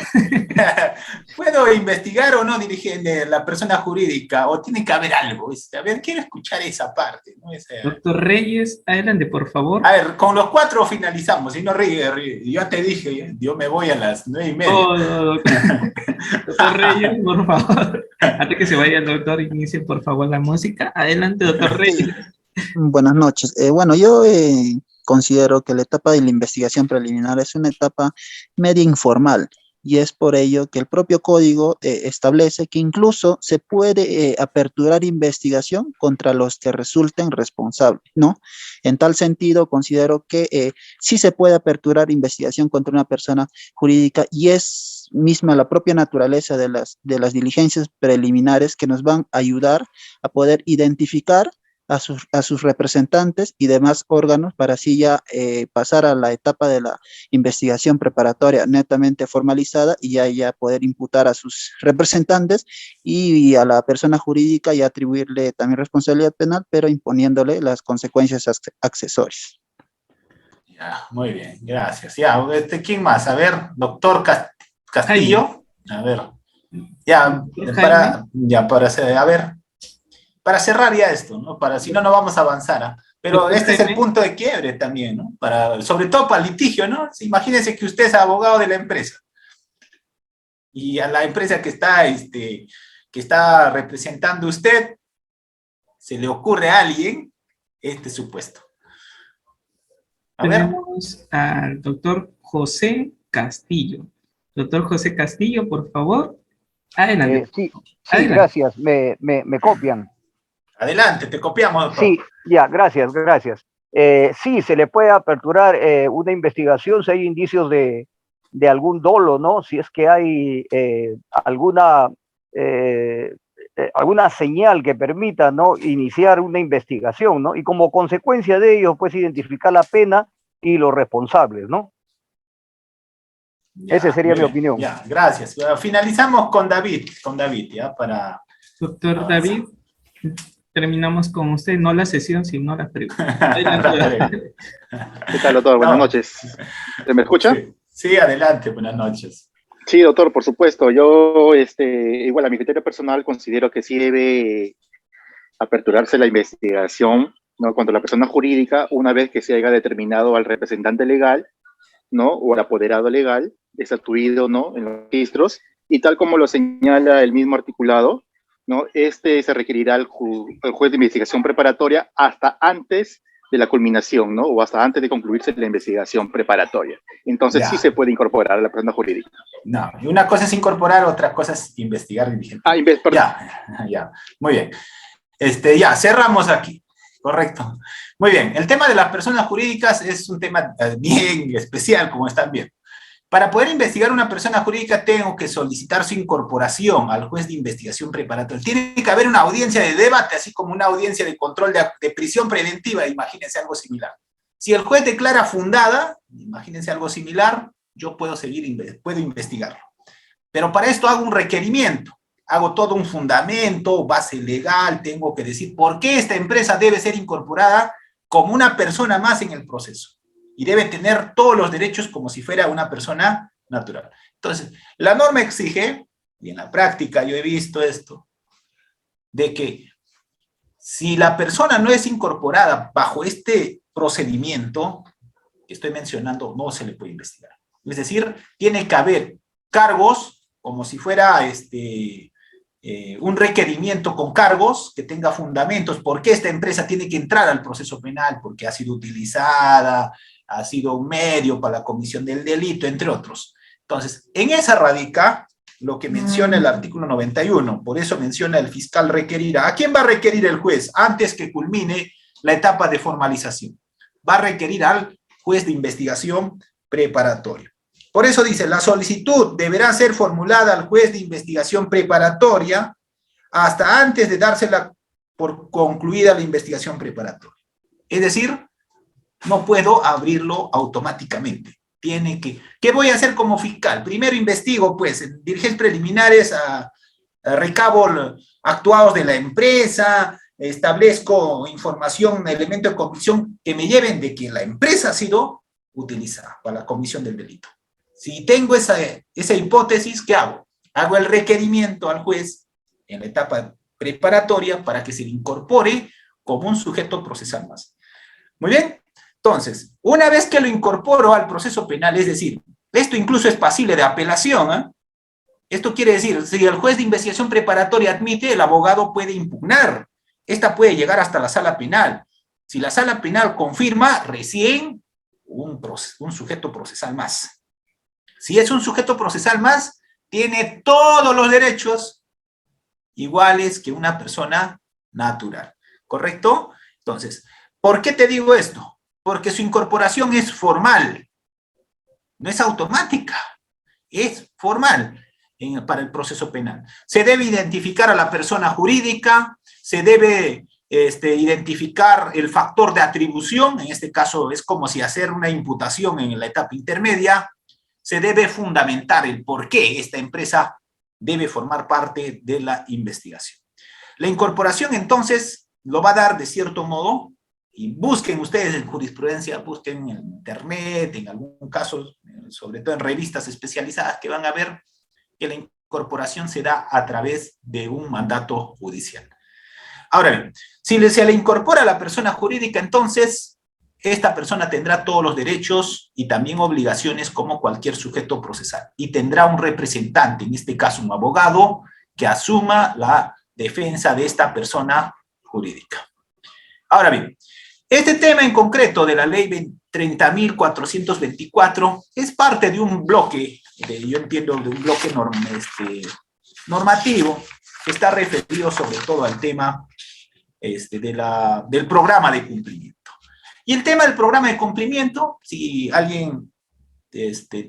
¿Puedo investigar o no dirigir la persona jurídica? ¿O tiene que haber algo? A ver, quiero escuchar esa parte, ¿no? Doctor Reyes, adelante, por favor. A ver, con los 4 finalizamos. Si no, yo te dije, yo me voy a las 9:30. Doctor Reyes, por favor. Antes que se vaya el doctor, inicie, por favor, la música. Adelante, doctor Reyes. Buenas noches. Bueno, yo considero que la etapa de la investigación preliminar es una etapa media informal, y es por ello que el propio código establece que incluso se puede aperturar investigación contra los que resulten responsables, ¿no? En tal sentido, considero que sí se puede aperturar investigación contra una persona jurídica, y es misma la propia naturaleza de las diligencias preliminares que nos van a ayudar a poder identificar a sus representantes y demás órganos, para así ya pasar a la etapa de la investigación preparatoria netamente formalizada, y ya poder imputar a sus representantes y a la persona jurídica y atribuirle también responsabilidad penal, pero imponiéndole las consecuencias accesorias. Ya, muy bien, gracias. Ya, ¿quién más? A ver, doctor Castillo. A ver, para cerrar ya esto, ¿no? Si no vamos a avanzar, pero este es el punto de quiebre también, ¿no? Sobre todo para el litigio, ¿no? Imagínense que usted es abogado de la empresa, y a la empresa que está representando usted, se le ocurre a alguien este supuesto. Tenemos al doctor José Castillo. Doctor José Castillo, por favor. Adelante. Sí, gracias. Me copian. Adelante, te copiamos, doctor. Sí, ya, gracias. Sí, se le puede aperturar una investigación si hay indicios de algún dolo, ¿no? Si es que hay alguna señal que permita, ¿no?, iniciar una investigación, ¿no? Y como consecuencia de ello, pues identificar la pena y los responsables, ¿no? Esa sería mi opinión. Ya, gracias. Finalizamos con David, ¿ya? Doctor David, terminamos con usted, no la sesión, sino las preguntas. ¿Qué tal, doctor? Buenas noches. ¿Se me escucha? Sí, adelante, buenas noches. Sí, doctor, por supuesto. Yo, igual a mi criterio personal, considero que sí debe aperturarse la investigación, ¿no? Cuando la persona jurídica, una vez que se haya determinado al representante legal, ¿no? O al apoderado legal, estatuido, ¿no? En los registros, y tal como lo señala el mismo articulado, ¿no? Se requerirá al juez de investigación preparatoria hasta antes de la culminación, ¿no? O hasta antes de concluirse la investigación preparatoria. Entonces Ya. sí se puede incorporar a la persona jurídica. No, y una cosa es incorporar, otra cosa es investigar diligentemente. Ya, muy bien. Ya, cerramos aquí. Correcto. Muy bien. El tema de las personas jurídicas es un tema bien especial, como están viendo. Para poder investigar una persona jurídica tengo que solicitar su incorporación al juez de investigación preparatoria. Tiene que haber una audiencia de debate, así como una audiencia de control de prisión preventiva, imagínense algo similar. Si el juez declara fundada, imagínense algo similar, yo puedo puedo investigarlo. Pero para esto hago un requerimiento, hago todo un fundamento, base legal, tengo que decir por qué esta empresa debe ser incorporada como una persona más en el proceso. Y debe tener todos los derechos como si fuera una persona natural. Entonces, la norma exige, y en la práctica yo he visto esto, de que si la persona no es incorporada bajo este procedimiento que estoy mencionando, no se le puede investigar. Es decir, tiene que haber cargos, como si fuera un requerimiento con cargos que tenga fundamentos, por qué esta empresa tiene que entrar al proceso penal, porque ha sido utilizada, ha sido un medio para la comisión del delito, entre otros. Entonces, en esa radica lo que menciona el artículo 91, por eso menciona el fiscal requerirá. ¿A quién va a requerir el juez antes que culmine la etapa de formalización? Va a requerir al juez de investigación preparatoria. Por eso dice, la solicitud deberá ser formulada al juez de investigación preparatoria hasta antes de dársela por concluida la investigación preparatoria. Es decir, no puedo abrirlo automáticamente. ¿Qué voy a hacer como fiscal? Primero investigo, pues, en diligencias preliminares recabo actuados de la empresa, establezco información, elementos de convicción que me lleven de que la empresa ha sido utilizada para la comisión del delito. Si tengo esa hipótesis, ¿qué hago? Hago el requerimiento al juez en la etapa preparatoria para que se le incorpore como un sujeto procesal más. Muy bien. Entonces, una vez que lo incorporo al proceso penal, es decir, esto incluso es pasible de apelación, ¿eh? Esto quiere decir, si el juez de investigación preparatoria admite, el abogado puede impugnar. Esta puede llegar hasta la sala penal. Si la sala penal confirma, recién un sujeto procesal más. Si es un sujeto procesal más, tiene todos los derechos iguales que una persona natural. ¿Correcto? Entonces, ¿por qué te digo esto? Porque su incorporación es formal, no es automática, es formal para el proceso penal. Se debe identificar a la persona jurídica, se debe identificar el factor de atribución, en este caso es como si hacer una imputación en la etapa intermedia, se debe fundamentar el por qué esta empresa debe formar parte de la investigación. La incorporación entonces lo va a dar de cierto modo. Y busquen ustedes en jurisprudencia, busquen en internet, en algún caso, sobre todo en revistas especializadas, que van a ver que la incorporación se da a través de un mandato judicial. Ahora bien, si se le incorpora a la persona jurídica, entonces, esta persona tendrá todos los derechos y también obligaciones como cualquier sujeto procesal. Y tendrá un representante, en este caso un abogado, que asuma la defensa de esta persona jurídica. Ahora bien, este tema en concreto de la ley 30.424 es parte de un bloque, yo entiendo, de un bloque normativo que está referido sobre todo al tema del programa de cumplimiento. Y el tema del programa de cumplimiento, si alguien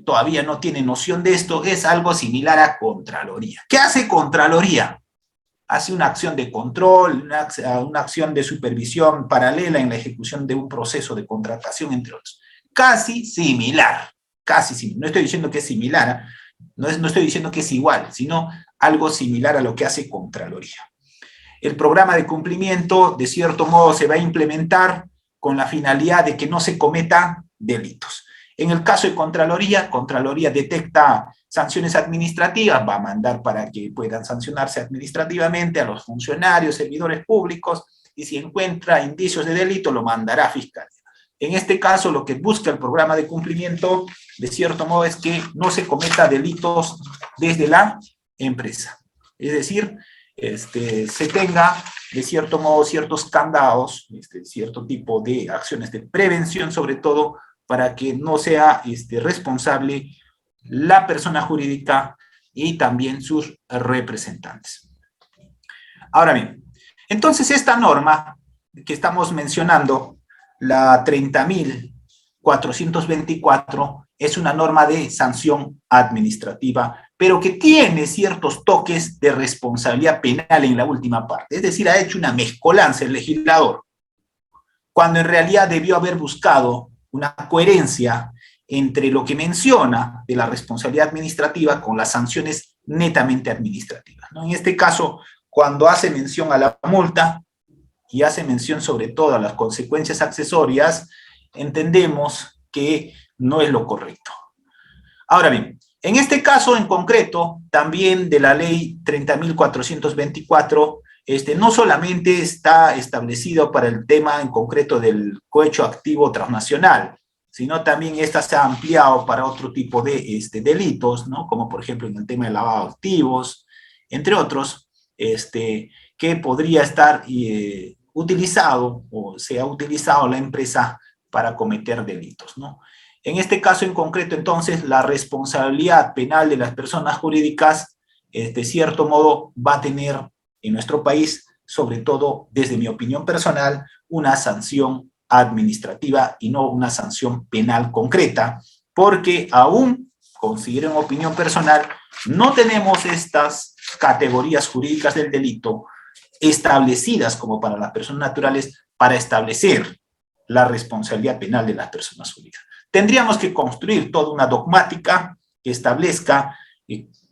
todavía no tiene noción de esto, es algo similar a Contraloría. ¿Qué hace Contraloría? Hace una acción de control, una acción de supervisión paralela en la ejecución de un proceso de contratación, entre otros. Casi similar. No estoy diciendo que es similar, no estoy diciendo que es igual, sino algo similar a lo que hace Contraloría. El programa de cumplimiento, de cierto modo, se va a implementar con la finalidad de que no se cometan delitos. En el caso de Contraloría, Contraloría detecta sanciones administrativas, va a mandar para que puedan sancionarse administrativamente a los funcionarios, servidores públicos, y si encuentra indicios de delito, lo mandará a Fiscalía. En este caso, lo que busca el programa de cumplimiento, de cierto modo, es que no se cometa delitos desde la empresa. Es decir, se tenga, de cierto modo, ciertos candados, cierto tipo de acciones de prevención, sobre todo, para que no sea responsable la persona jurídica y también sus representantes. Ahora bien, entonces esta norma que estamos mencionando, la 30.424, es una norma de sanción administrativa, pero que tiene ciertos toques de responsabilidad penal en la última parte. Es decir, ha hecho una mezcolanza el legislador, cuando en realidad debió haber buscado una coherencia entre lo que menciona de la responsabilidad administrativa con las sanciones netamente administrativas, ¿no? En este caso, cuando hace mención a la multa y hace mención sobre todo a las consecuencias accesorias, entendemos que no es lo correcto. Ahora bien, en este caso en concreto, también de la ley 30.424, no solamente está establecido para el tema en concreto del cohecho activo transnacional, sino también esta se ha ampliado para otro tipo de delitos, ¿no? Como por ejemplo en el tema de lavado de activos, entre otros, que podría estar utilizado o se ha utilizado la empresa para cometer delitos, ¿no? En este caso en concreto, entonces, la responsabilidad penal de las personas jurídicas, de cierto modo, va a tener en nuestro país, sobre todo, desde mi opinión personal, una sanción administrativa y no una sanción penal concreta, porque aún, considero en opinión personal, no tenemos estas categorías jurídicas del delito establecidas como para las personas naturales para establecer la responsabilidad penal de las personas jurídicas. Tendríamos que construir toda una dogmática que establezca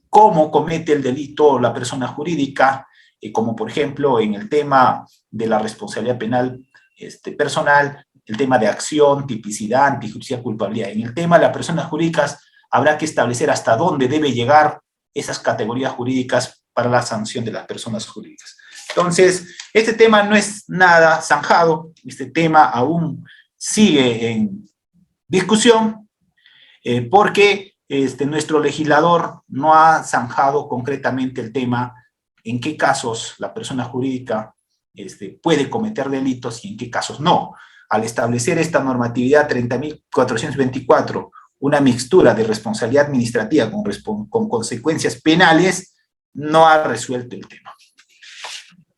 cómo comete el delito la persona jurídica, como por ejemplo en el tema de la responsabilidad penal personal, el tema de acción, tipicidad, antijusticia, culpabilidad. En el tema de las personas jurídicas habrá que establecer hasta dónde debe llegar esas categorías jurídicas para la sanción de las personas jurídicas. Entonces, este tema no es nada zanjado, este tema aún sigue en discusión, porque nuestro legislador no ha zanjado concretamente el tema en qué casos la persona jurídica puede cometer delitos y en qué casos no. Al establecer esta normatividad 30.424, una mixtura de responsabilidad administrativa con consecuencias penales, no ha resuelto el tema.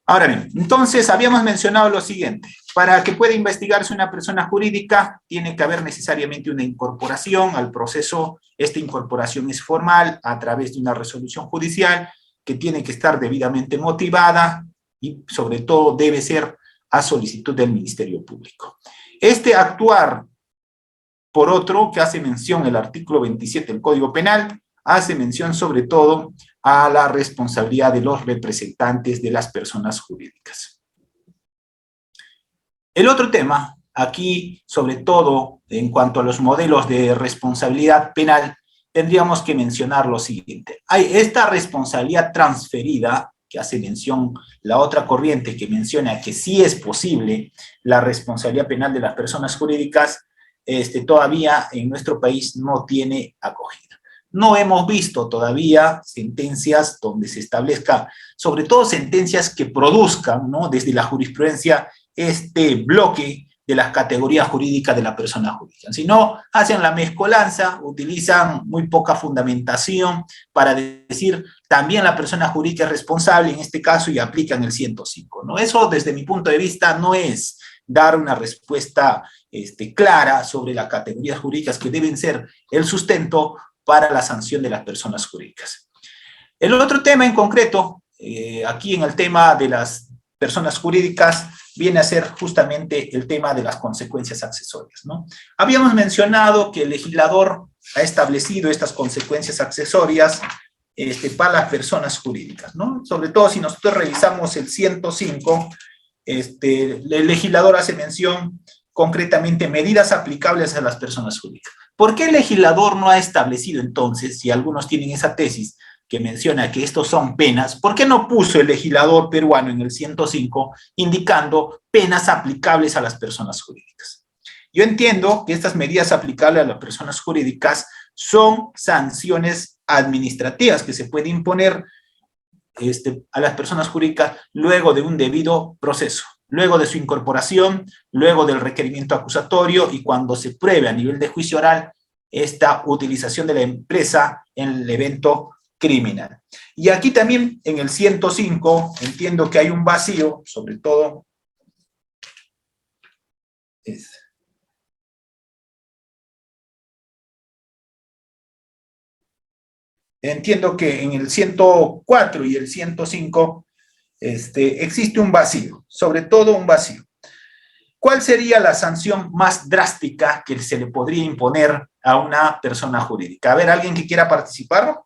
Ahora bien, entonces habíamos mencionado lo siguiente: para que pueda investigarse una persona jurídica, tiene que haber necesariamente una incorporación al proceso. Esta incorporación es formal a través de una resolución judicial que tiene que estar debidamente motivada y sobre todo debe ser a solicitud del Ministerio Público. Actuar, por otro, que hace mención el artículo 27 del Código Penal, hace mención sobre todo a la responsabilidad de los representantes de las personas jurídicas. El otro tema, aquí, sobre todo en cuanto a los modelos de responsabilidad penal, tendríamos que mencionar lo siguiente. Hay esta responsabilidad transferida, que hace mención la otra corriente que menciona que sí es posible la responsabilidad penal de las personas jurídicas, todavía en nuestro país no tiene acogida. No hemos visto todavía sentencias donde se establezca, sobre todo sentencias que produzcan, ¿no?, desde la jurisprudencia, este bloque de las categorías jurídicas de la persona jurídica. Si no, hacen la mezcolanza, utilizan muy poca fundamentación para decir también la persona jurídica es responsable en este caso y aplican el 105, ¿no? Eso, desde mi punto de vista, no es dar una respuesta clara sobre las categorías jurídicas que deben ser el sustento para la sanción de las personas jurídicas. El otro tema en concreto, aquí en el tema de las personas jurídicas, viene a ser justamente el tema de las consecuencias accesorias, ¿no? Habíamos mencionado que el legislador ha establecido estas consecuencias accesorias para las personas jurídicas, ¿no? Sobre todo si nosotros revisamos el 105, el legislador hace mención concretamente medidas aplicables a las personas jurídicas. ¿Por qué el legislador no ha establecido entonces, si algunos tienen esa tesis que menciona que estos son penas, ¿por qué no puso el legislador peruano en el 105 indicando penas aplicables a las personas jurídicas? Yo entiendo que estas medidas aplicables a las personas jurídicas son sanciones administrativas que se pueden imponer a las personas jurídicas luego de un debido proceso, luego de su incorporación, luego del requerimiento acusatorio y cuando se pruebe a nivel de juicio oral esta utilización de la empresa en el evento criminal. Y aquí también en el 105 entiendo que hay un vacío, sobre todo entiendo que en el 104 y el 105 existe un vacío, sobre todo un vacío. ¿Cuál sería la sanción más drástica que se le podría imponer a una persona jurídica? A ver, ¿alguien que quiera participar?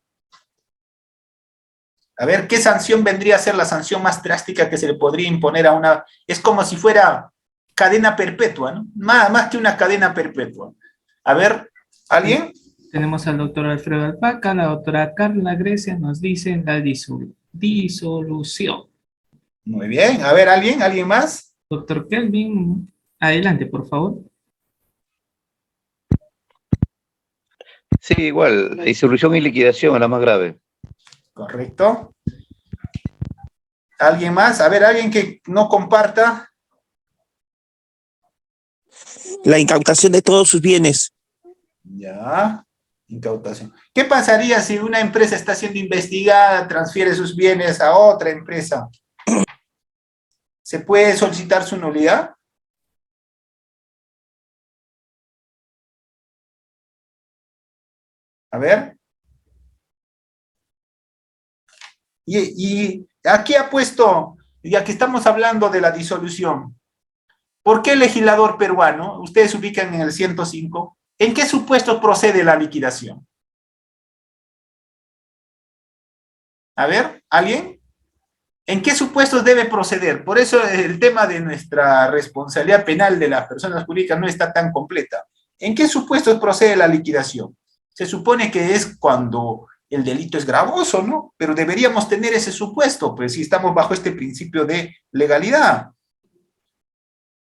A ver, ¿qué sanción vendría a ser la sanción más drástica que se le podría imponer a una? Es como si fuera cadena perpetua, ¿no? Más que una cadena perpetua. A ver, ¿alguien? Tenemos al doctor Alfredo Alpaca, la doctora Carla Grecia nos dice la disolución. Muy bien, a ver, ¿alguien más? Doctor Kelvin, adelante, por favor. Sí, igual, la disolución y liquidación es la más grave. Correcto. ¿Alguien más? A ver, alguien que no comparta. La incautación de todos sus bienes. Ya, incautación. ¿Qué pasaría si una empresa está siendo investigada, transfiere sus bienes a otra empresa? ¿Se puede solicitar su nulidad? A ver. Y aquí ha puesto, ya que estamos hablando de la disolución, ¿por qué el legislador peruano, ustedes ubican en el 105, en qué supuestos procede la liquidación? A ver, ¿alguien? ¿En qué supuestos debe proceder? Por eso el tema de nuestra responsabilidad penal de las personas jurídicas no está tan completa. ¿En qué supuestos procede la liquidación? Se supone que es cuando el delito es gravoso, ¿no? Pero deberíamos tener ese supuesto, pues si estamos bajo este principio de legalidad.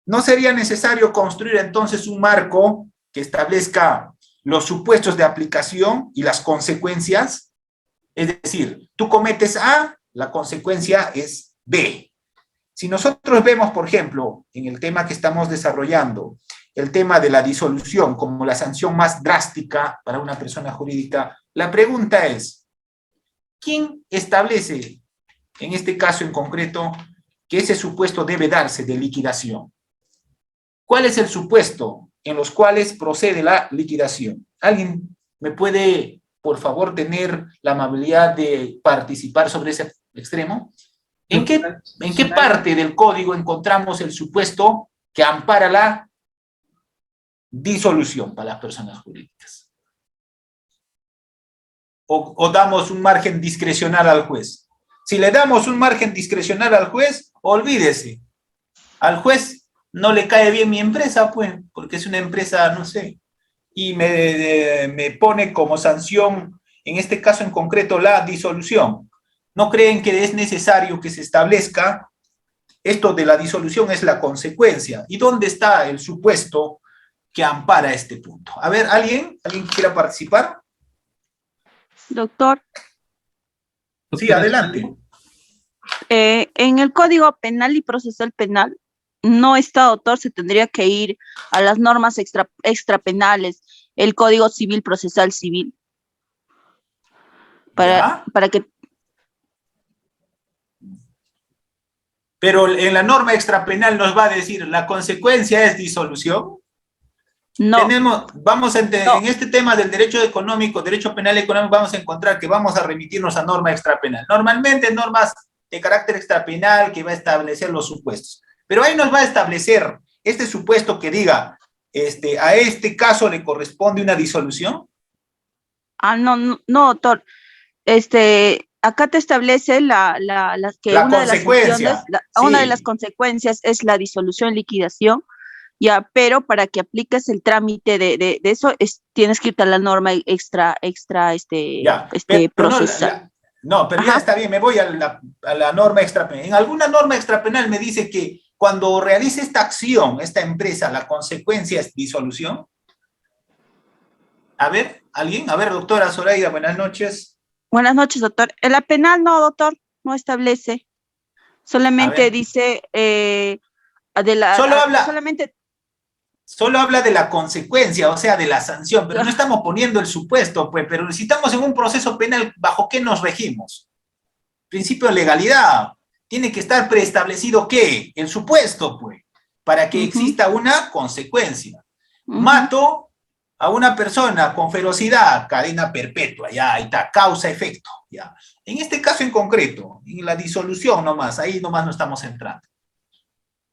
¿No sería necesario construir entonces un marco que establezca los supuestos de aplicación y las consecuencias? Es decir, tú cometes A, la consecuencia es B. Si nosotros vemos, por ejemplo, en el tema que estamos desarrollando, el tema de la disolución como la sanción más drástica para una persona jurídica, la pregunta es, ¿quién establece, en este caso en concreto, que ese supuesto debe darse de liquidación? ¿Cuál es el supuesto en los cuales procede la liquidación? ¿Alguien me puede, por favor, tener la amabilidad de participar sobre ese extremo? ¿En qué parte del código encontramos el supuesto que ampara la disolución para las personas jurídicas? ¿O damos un margen discrecional al juez? Si le damos un margen discrecional al juez, olvídese. Al juez no le cae bien mi empresa, pues, porque es una empresa, no sé, y me pone como sanción, en este caso en concreto, la disolución. ¿No creen que es necesario que se establezca esto de la disolución es la consecuencia? ¿Y dónde está el supuesto que ampara este punto? A ver, ¿alguien quiera participar? Doctor. Sí, adelante. En el Código Penal y Procesal Penal no está, doctor, se tendría que ir a las normas extrapenales, el Código Civil Procesal Civil, para que... Pero en la norma extrapenal nos va a decir, la consecuencia es disolución. No. En este tema del derecho económico, derecho penal económico, vamos a encontrar que vamos a remitirnos a norma extrapenal. Normalmente normas de carácter extrapenal que va a establecer los supuestos. Pero ahí nos va a establecer este supuesto que diga, a este caso le corresponde una disolución. No, doctor. Acá te establece que una de las consecuencias es la disolución, liquidación, Ya, pero para que apliques el trámite de eso, tienes que irte a la norma extra, Ya, pero no, procesal. no, pero ya está bien, me voy a la norma extrapenal. En alguna norma extrapenal me dice que cuando realice esta acción, esta empresa, la consecuencia es disolución. A ver, ¿alguien? A ver, doctora Zoraida, buenas noches. Buenas noches, doctor. En la penal no, doctor, no establece. Solamente dice Solo habla de la consecuencia, o sea, de la sanción, pero no estamos poniendo el supuesto, pues, pero si estamos en un proceso penal, ¿bajo qué nos regimos? Principio de legalidad. Tiene que estar preestablecido ¿qué? El supuesto, pues, para que exista una consecuencia. Mato a una persona con ferocidad, cadena perpetua, ya, ahí está, causa-efecto, ya. En este caso en concreto, en la disolución nomás, ahí nomás no estamos entrando.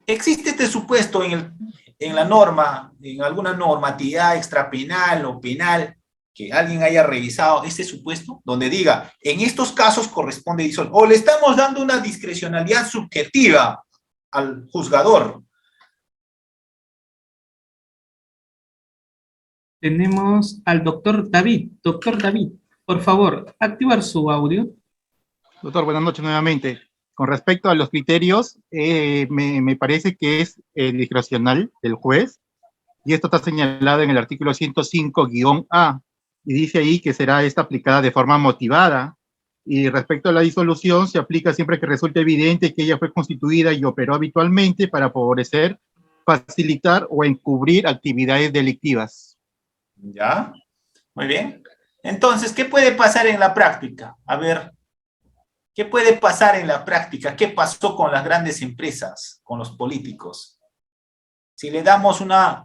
¿Existe este supuesto en la norma, en alguna normatividad extrapenal o penal, que alguien haya revisado este supuesto, donde diga, en estos casos corresponde disolución, o le estamos dando una discrecionalidad subjetiva al juzgador? Tenemos al doctor David. Doctor David, por favor, activar su audio. Doctor, buenas noches nuevamente. Con respecto a los criterios, me parece que es discrecional del juez, y esto está señalado en el artículo 105-A, y dice ahí que será esta aplicada de forma motivada, y respecto a la disolución, se aplica siempre que resulte evidente que ella fue constituida y operó habitualmente para favorecer, facilitar o encubrir actividades delictivas. Ya, muy bien. Entonces, ¿qué puede pasar en la práctica? A ver, ¿qué puede pasar en la práctica? ¿Qué pasó con las grandes empresas, con los políticos? Si le damos una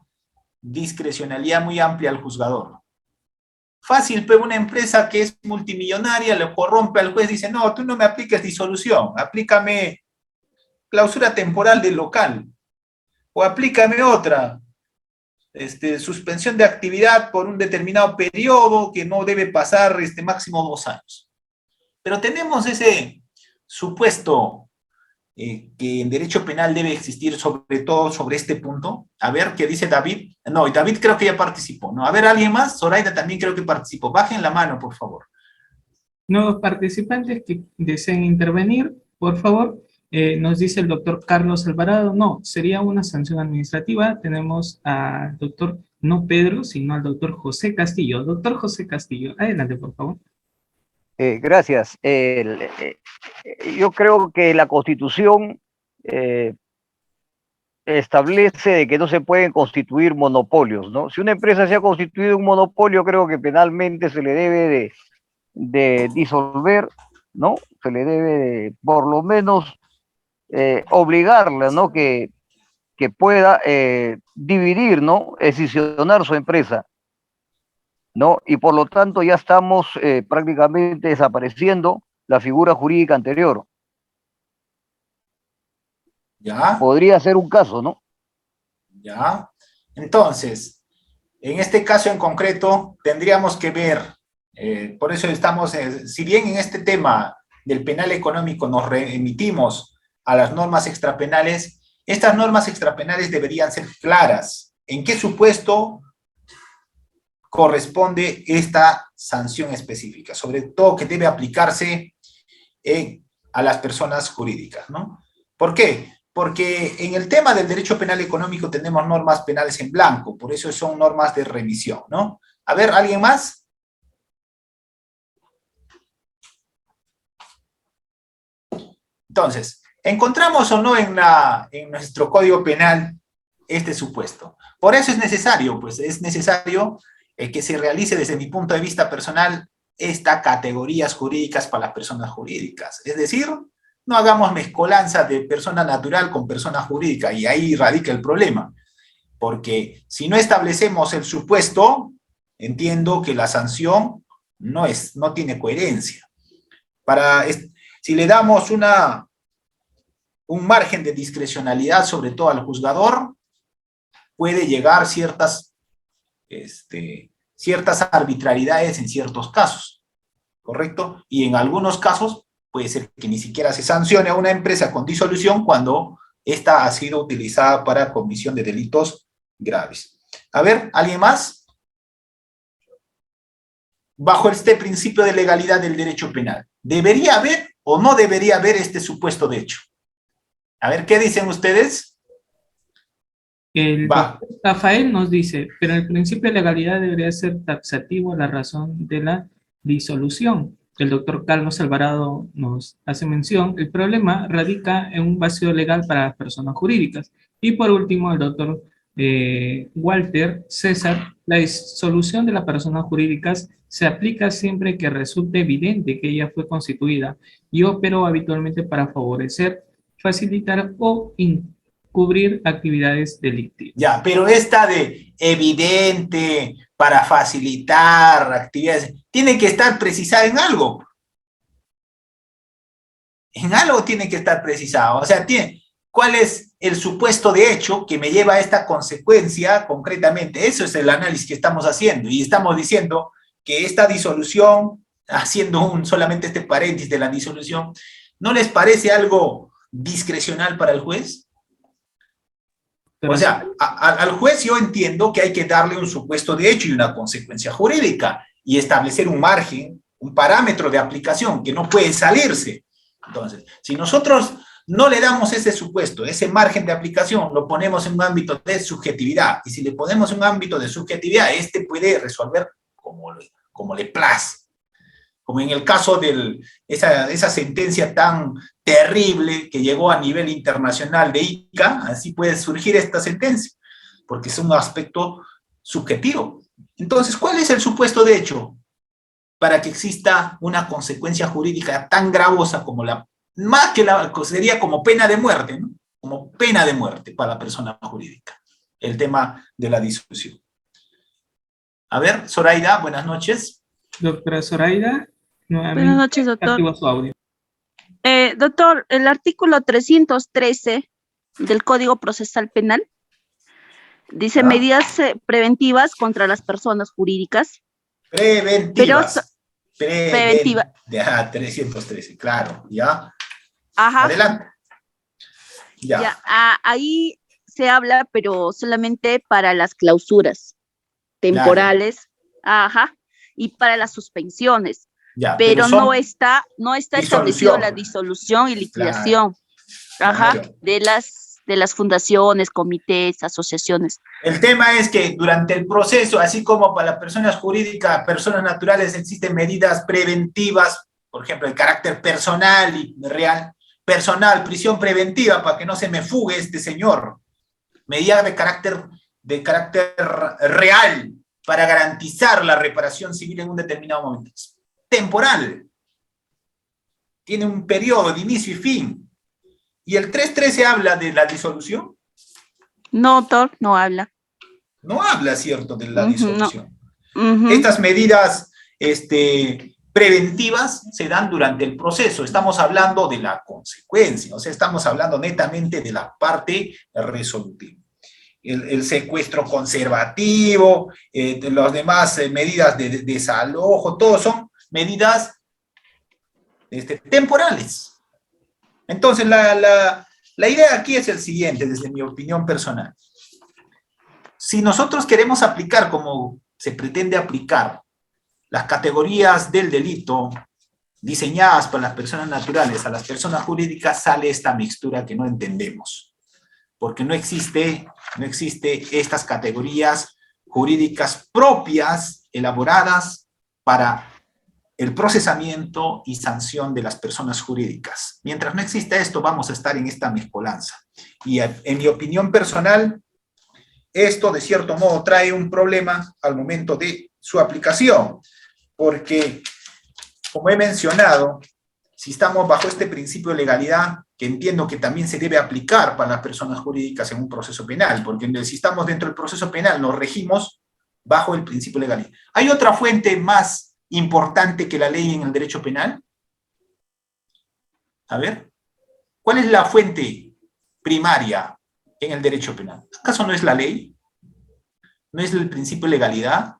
discrecionalidad muy amplia al juzgador. Fácil, pero una empresa que es multimillonaria le corrompe al juez, dice, no, tú no me apliques disolución, aplícame clausura temporal del local, o aplícame otra, suspensión de actividad por un determinado periodo que no debe pasar máximo 2 años. Pero tenemos ese supuesto que en derecho penal debe existir, sobre todo sobre este punto. A ver, ¿qué dice David? No, David creo que ya participó, ¿no? A ver, ¿alguien más? Zoraida también creo que participó. Bajen la mano, por favor. Nuevos participantes que deseen intervenir, por favor. Nos dice el doctor Carlos Alvarado, no, sería una sanción administrativa. Tenemos al doctor, no Pedro, sino al doctor José Castillo. Doctor José Castillo, adelante, por favor. Gracias. Yo creo que la Constitución establece de que no se pueden constituir monopolios, ¿no? Si una empresa se ha constituido un monopolio, creo que penalmente se le debe de disolver, ¿no? Se le debe de, por lo menos, obligarla, ¿no? Que pueda dividir, ¿no? Escisionar su empresa, ¿no? Y por lo tanto ya estamos prácticamente desapareciendo la figura jurídica anterior. Ya. Podría ser un caso, ¿no? Ya. Entonces, en este caso en concreto, tendríamos que ver, por eso estamos, si bien en este tema del penal económico nos remitimos a las normas extrapenales, estas normas extrapenales deberían ser claras. ¿En qué supuesto corresponde esta sanción específica? Sobre todo que debe aplicarse a las personas jurídicas, ¿no? ¿Por qué? Porque en el tema del derecho penal económico tenemos normas penales en blanco, por eso son normas de remisión, ¿no? A ver, ¿alguien más? Entonces, ¿encontramos o no en nuestro Código Penal este supuesto? Por eso es necesario, pues es necesario que se realice desde mi punto de vista personal estas categorías jurídicas para las personas jurídicas. Es decir, no hagamos mezcolanza de persona natural con persona jurídica, y ahí radica el problema. Porque si no establecemos el supuesto, entiendo que la sanción no tiene coherencia. Si le damos un margen de discrecionalidad, sobre todo al juzgador, puede llegar ciertas arbitrariedades en ciertos casos, ¿correcto? Y en algunos casos puede ser que ni siquiera se sancione a una empresa con disolución cuando ésta ha sido utilizada para comisión de delitos graves. A ver, ¿alguien más? Bajo este principio de legalidad del derecho penal, ¿debería haber o no debería haber este supuesto de hecho? A ver, ¿qué dicen ustedes? El doctor Rafael nos dice, pero el principio de legalidad debería ser taxativo a la razón de la disolución. El doctor Carlos Alvarado nos hace mención, el problema radica en un vacío legal para las personas jurídicas. Y por último, el doctor Walter César, la disolución de las personas jurídicas se aplica siempre que resulte evidente que ella fue constituida y operó habitualmente para favorecer, facilitar o cubrir actividades delictivas. Ya, pero esta de evidente, para facilitar actividades, tiene que estar precisada en algo. En algo tiene que estar precisado. O sea, ¿cuál es el supuesto de hecho que me lleva a esta consecuencia concretamente? Eso es el análisis que estamos haciendo. Y estamos diciendo que esta disolución, haciendo solamente este paréntesis de la disolución, ¿no les parece algo discrecional para el juez? O sea, al juez yo entiendo que hay que darle un supuesto de hecho y una consecuencia jurídica y establecer un margen, un parámetro de aplicación que no puede salirse. Entonces, si nosotros no le damos ese supuesto, ese margen de aplicación, lo ponemos en un ámbito de subjetividad, y si le ponemos un ámbito de subjetividad, puede resolver como le place. Como en el caso de esa sentencia tan terrible que llegó a nivel internacional de ICA, así puede surgir esta sentencia, porque es un aspecto subjetivo. Entonces, ¿cuál es el supuesto de hecho para que exista una consecuencia jurídica tan gravosa como sería como pena de muerte, ¿no? Como pena de muerte para la persona jurídica, el tema de la disolución? A ver, Zoraida, buenas noches. Doctora Zoraida, nuevamente. Buenas noches, doctor. Activa su audio. Doctor, el artículo 313 del Código Procesal Penal dice medidas preventivas contra las personas jurídicas. Preventivas. Preventiva. 313, claro, ¿ya? Ajá. Adelante. Ya. Ahí se habla, pero solamente para las clausuras temporales, ajá, y para las suspensiones. Ya, pero no está establecido la disolución y liquidación, claro. de las fundaciones, comités, asociaciones. El tema es que durante el proceso, así como para las personas jurídicas, personas naturales, existen medidas preventivas, por ejemplo, de carácter personal y real, personal, prisión preventiva para que no se me fugue este señor, medidas de carácter real para garantizar la reparación civil en un determinado momento. Temporal. Tiene un periodo de inicio y fin. ¿Y el 313 habla de la disolución? No, doctor, no habla. No habla, ¿cierto?, de la disolución. No. Estas medidas preventivas se dan durante el proceso. Estamos hablando de la consecuencia, o sea, estamos hablando netamente de la parte resolutiva. El secuestro conservativo, de las demás medidas de desalojo, todos son medidas temporales. Entonces, la idea aquí es el siguiente, desde mi opinión personal. Si nosotros queremos aplicar, como se pretende aplicar, las categorías del delito diseñadas para las personas naturales a las personas jurídicas, sale esta mixtura que no entendemos. Porque no existe estas categorías jurídicas propias, elaboradas para el procesamiento y sanción de las personas jurídicas. Mientras no exista esto, vamos a estar en esta mezcolanza. Y en mi opinión personal, esto de cierto modo trae un problema al momento de su aplicación, porque, como he mencionado, si estamos bajo este principio de legalidad, que entiendo que también se debe aplicar para las personas jurídicas en un proceso penal, porque si estamos dentro del proceso penal, nos regimos bajo el principio de legalidad. ¿Hay otra fuente más importante que la ley en el derecho penal? A ver, ¿cuál es la fuente primaria en el derecho penal? ¿Acaso no es la ley? ¿No es el principio de legalidad?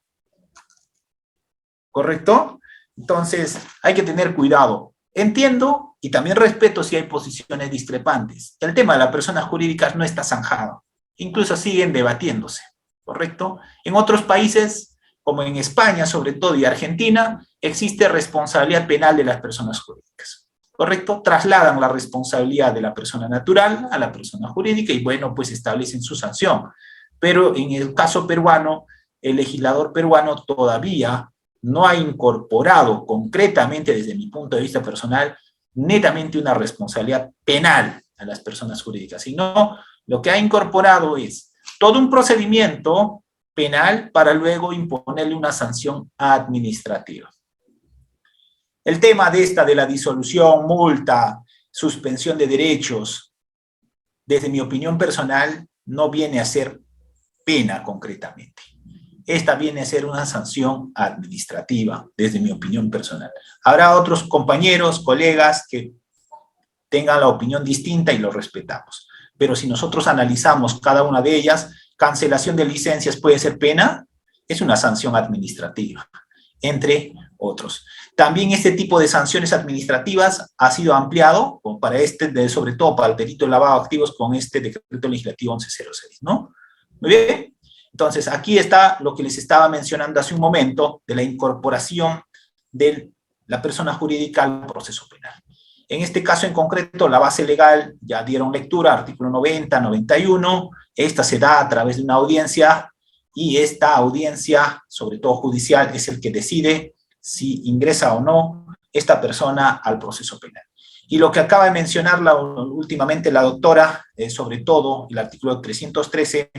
¿Correcto? Entonces, hay que tener cuidado. Entiendo y también respeto si hay posiciones discrepantes. El tema de las personas jurídicas no está zanjado. Incluso siguen debatiéndose. ¿correcto? En otros países, como en España sobre todo y Argentina, existe responsabilidad penal de las personas jurídicas, ¿correcto? Trasladan la responsabilidad de la persona natural a la persona jurídica y bueno, pues establecen su sanción. Pero en el caso peruano, el legislador peruano todavía no ha incorporado concretamente, desde mi punto de vista personal, netamente una responsabilidad penal a las personas jurídicas, sino lo que ha incorporado es todo un procedimiento penal para luego imponerle una sanción administrativa. El tema de la disolución, multa, suspensión de derechos, desde mi opinión personal, no viene a ser pena concretamente. Esta viene a ser una sanción administrativa, desde mi opinión personal. Habrá otros compañeros, colegas que tengan la opinión distinta y lo respetamos. Pero si nosotros analizamos cada una de ellas, cancelación de licencias puede ser pena, es una sanción administrativa, entre otros. También este tipo de sanciones administrativas ha sido ampliado para sobre todo para el delito de lavado de activos con este decreto legislativo 1106, ¿no? Muy bien. Entonces, aquí está lo que les estaba mencionando hace un momento de la incorporación de la persona jurídica al proceso penal. En este caso en concreto, la base legal, ya dieron lectura, artículo 90, 91, esta se da a través de una audiencia y esta audiencia, sobre todo judicial, es el que decide si ingresa o no esta persona al proceso penal. Y lo que acaba de mencionar últimamente la doctora, sobre todo el artículo 313,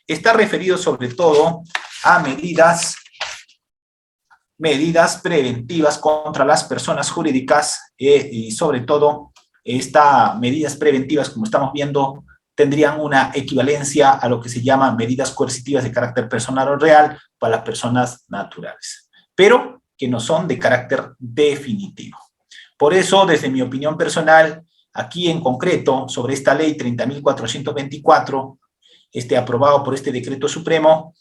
está referido sobre todo a medidas preventivas contra las personas jurídicas y sobre todo estas medidas preventivas, como estamos viendo, tendrían una equivalencia a lo que se llama medidas coercitivas de carácter personal o real para las personas naturales, pero que no son de carácter definitivo. Por eso, desde mi opinión personal, aquí en concreto, sobre esta ley 30.424, aprobado por este decreto supremo,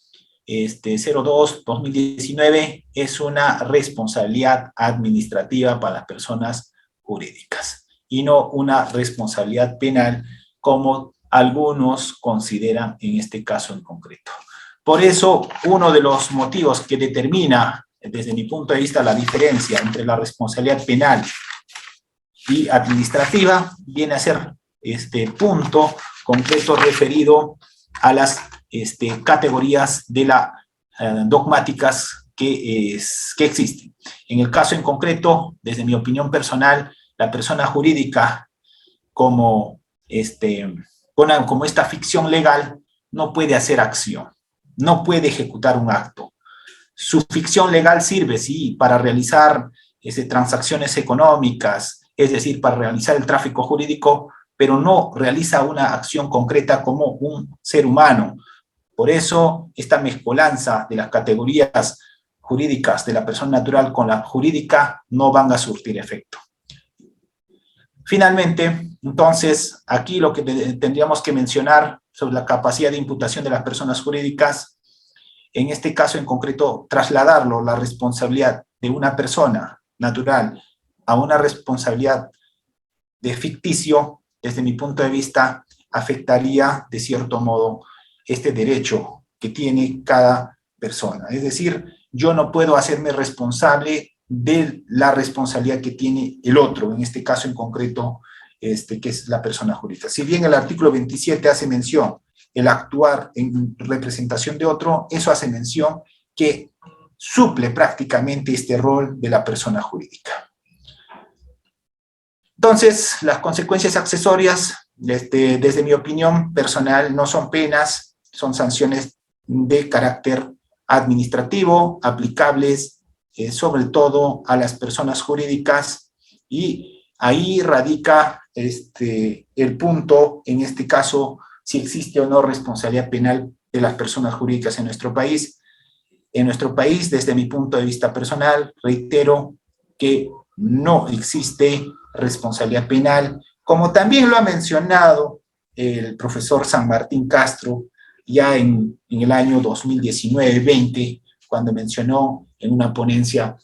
02-2019, es una responsabilidad administrativa para las personas jurídicas y no una responsabilidad penal como algunos consideran en este caso en concreto. Por eso, uno de los motivos que determina, desde mi punto de vista, la diferencia entre la responsabilidad penal y administrativa viene a ser este punto concreto referido a las categorías de dogmáticas que existen. En el caso en concreto, desde mi opinión personal, la persona jurídica como esta ficción legal no puede hacer acción, no puede ejecutar un acto. Su ficción legal sirve, sí, para realizar transacciones económicas, es decir, para realizar el tráfico jurídico, pero no realiza una acción concreta como un ser humano. Por eso, esta mezcolanza de las categorías jurídicas de la persona natural con la jurídica no van a surtir efecto. Finalmente, entonces, aquí lo que tendríamos que mencionar sobre la capacidad de imputación de las personas jurídicas, en este caso en concreto, trasladarlo, la responsabilidad de una persona natural a una responsabilidad de ficticio, desde mi punto de vista, afectaría de cierto modo este derecho que tiene cada persona. Es decir, yo no puedo hacerme responsable de la responsabilidad que tiene el otro, en este caso en concreto, que es la persona jurídica. Si bien el artículo 27 hace mención el actuar en representación de otro, eso hace mención que suple prácticamente este rol de la persona jurídica. Entonces, las consecuencias accesorias, desde mi opinión personal, no son penas, son sanciones de carácter administrativo, aplicables sobre todo a las personas jurídicas, y ahí radica el punto, en este caso, si existe o no responsabilidad penal de las personas jurídicas en nuestro país. En nuestro país, desde mi punto de vista personal, reitero que no existe responsabilidad penal, como también lo ha mencionado el profesor San Martín Castro ya en el año 2019-20, cuando mencionó en una ponencia,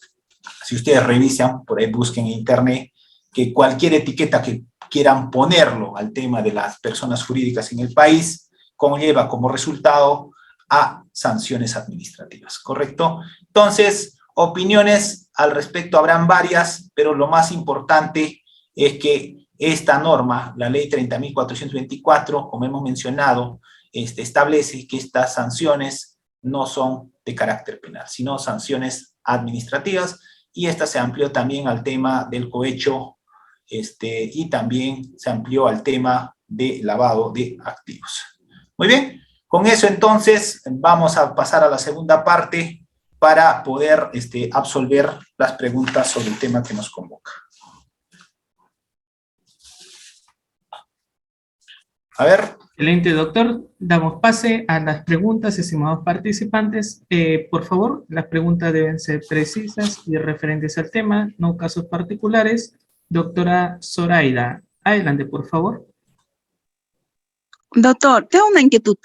si ustedes revisan, por ahí busquen en internet, que cualquier etiqueta que quieran ponerlo al tema de las personas jurídicas en el país, conlleva como resultado a sanciones administrativas, ¿correcto? Entonces, opiniones al respecto habrán varias, pero lo más importante es que esta norma, la ley 30.424, como hemos mencionado, establece que estas sanciones no son de carácter penal, sino sanciones administrativas, y esta se amplió también al tema del cohecho, y también se amplió al tema de lavado de activos. Muy bien, con eso entonces vamos a pasar a la segunda parte para poder absolver las preguntas sobre el tema que nos convoca. A ver. Excelente, doctor. Damos pase a las preguntas, estimados participantes. Por favor, las preguntas deben ser precisas y referentes al tema, no casos particulares. Doctora Zoraida, adelante, por favor. Doctor, tengo una inquietud.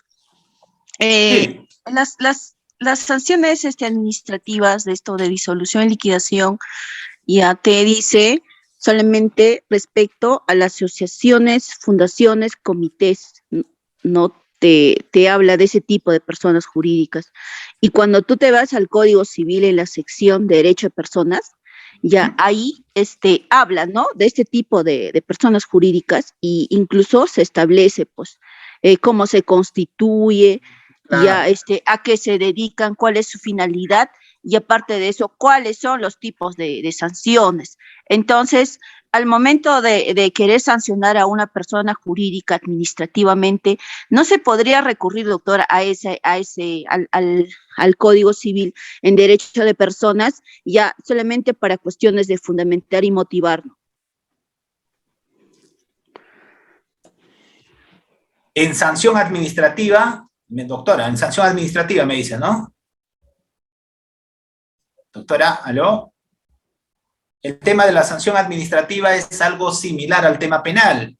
Sí. Las sanciones administrativas de esto de disolución y liquidación, ya te dice solamente respecto a las asociaciones, fundaciones, comités, no te habla de ese tipo de personas jurídicas. Y cuando tú te vas al Código Civil en la sección de Derecho de Personas, ya ahí habla, ¿no?, de este tipo de personas jurídicas, y incluso se establece, pues, cómo se constituye, ya a qué se dedican, cuál es su finalidad, y aparte de eso, cuáles son los tipos de sanciones. Entonces, al momento de querer sancionar a una persona jurídica administrativamente, ¿no se podría recurrir, doctora, al Código Civil en Derecho de Personas, ya solamente para cuestiones de fundamentar y motivarlo? En sanción administrativa, doctora, en sanción administrativa me dice, ¿no? Doctora, ¿aló? El tema de la sanción administrativa es algo similar al tema penal.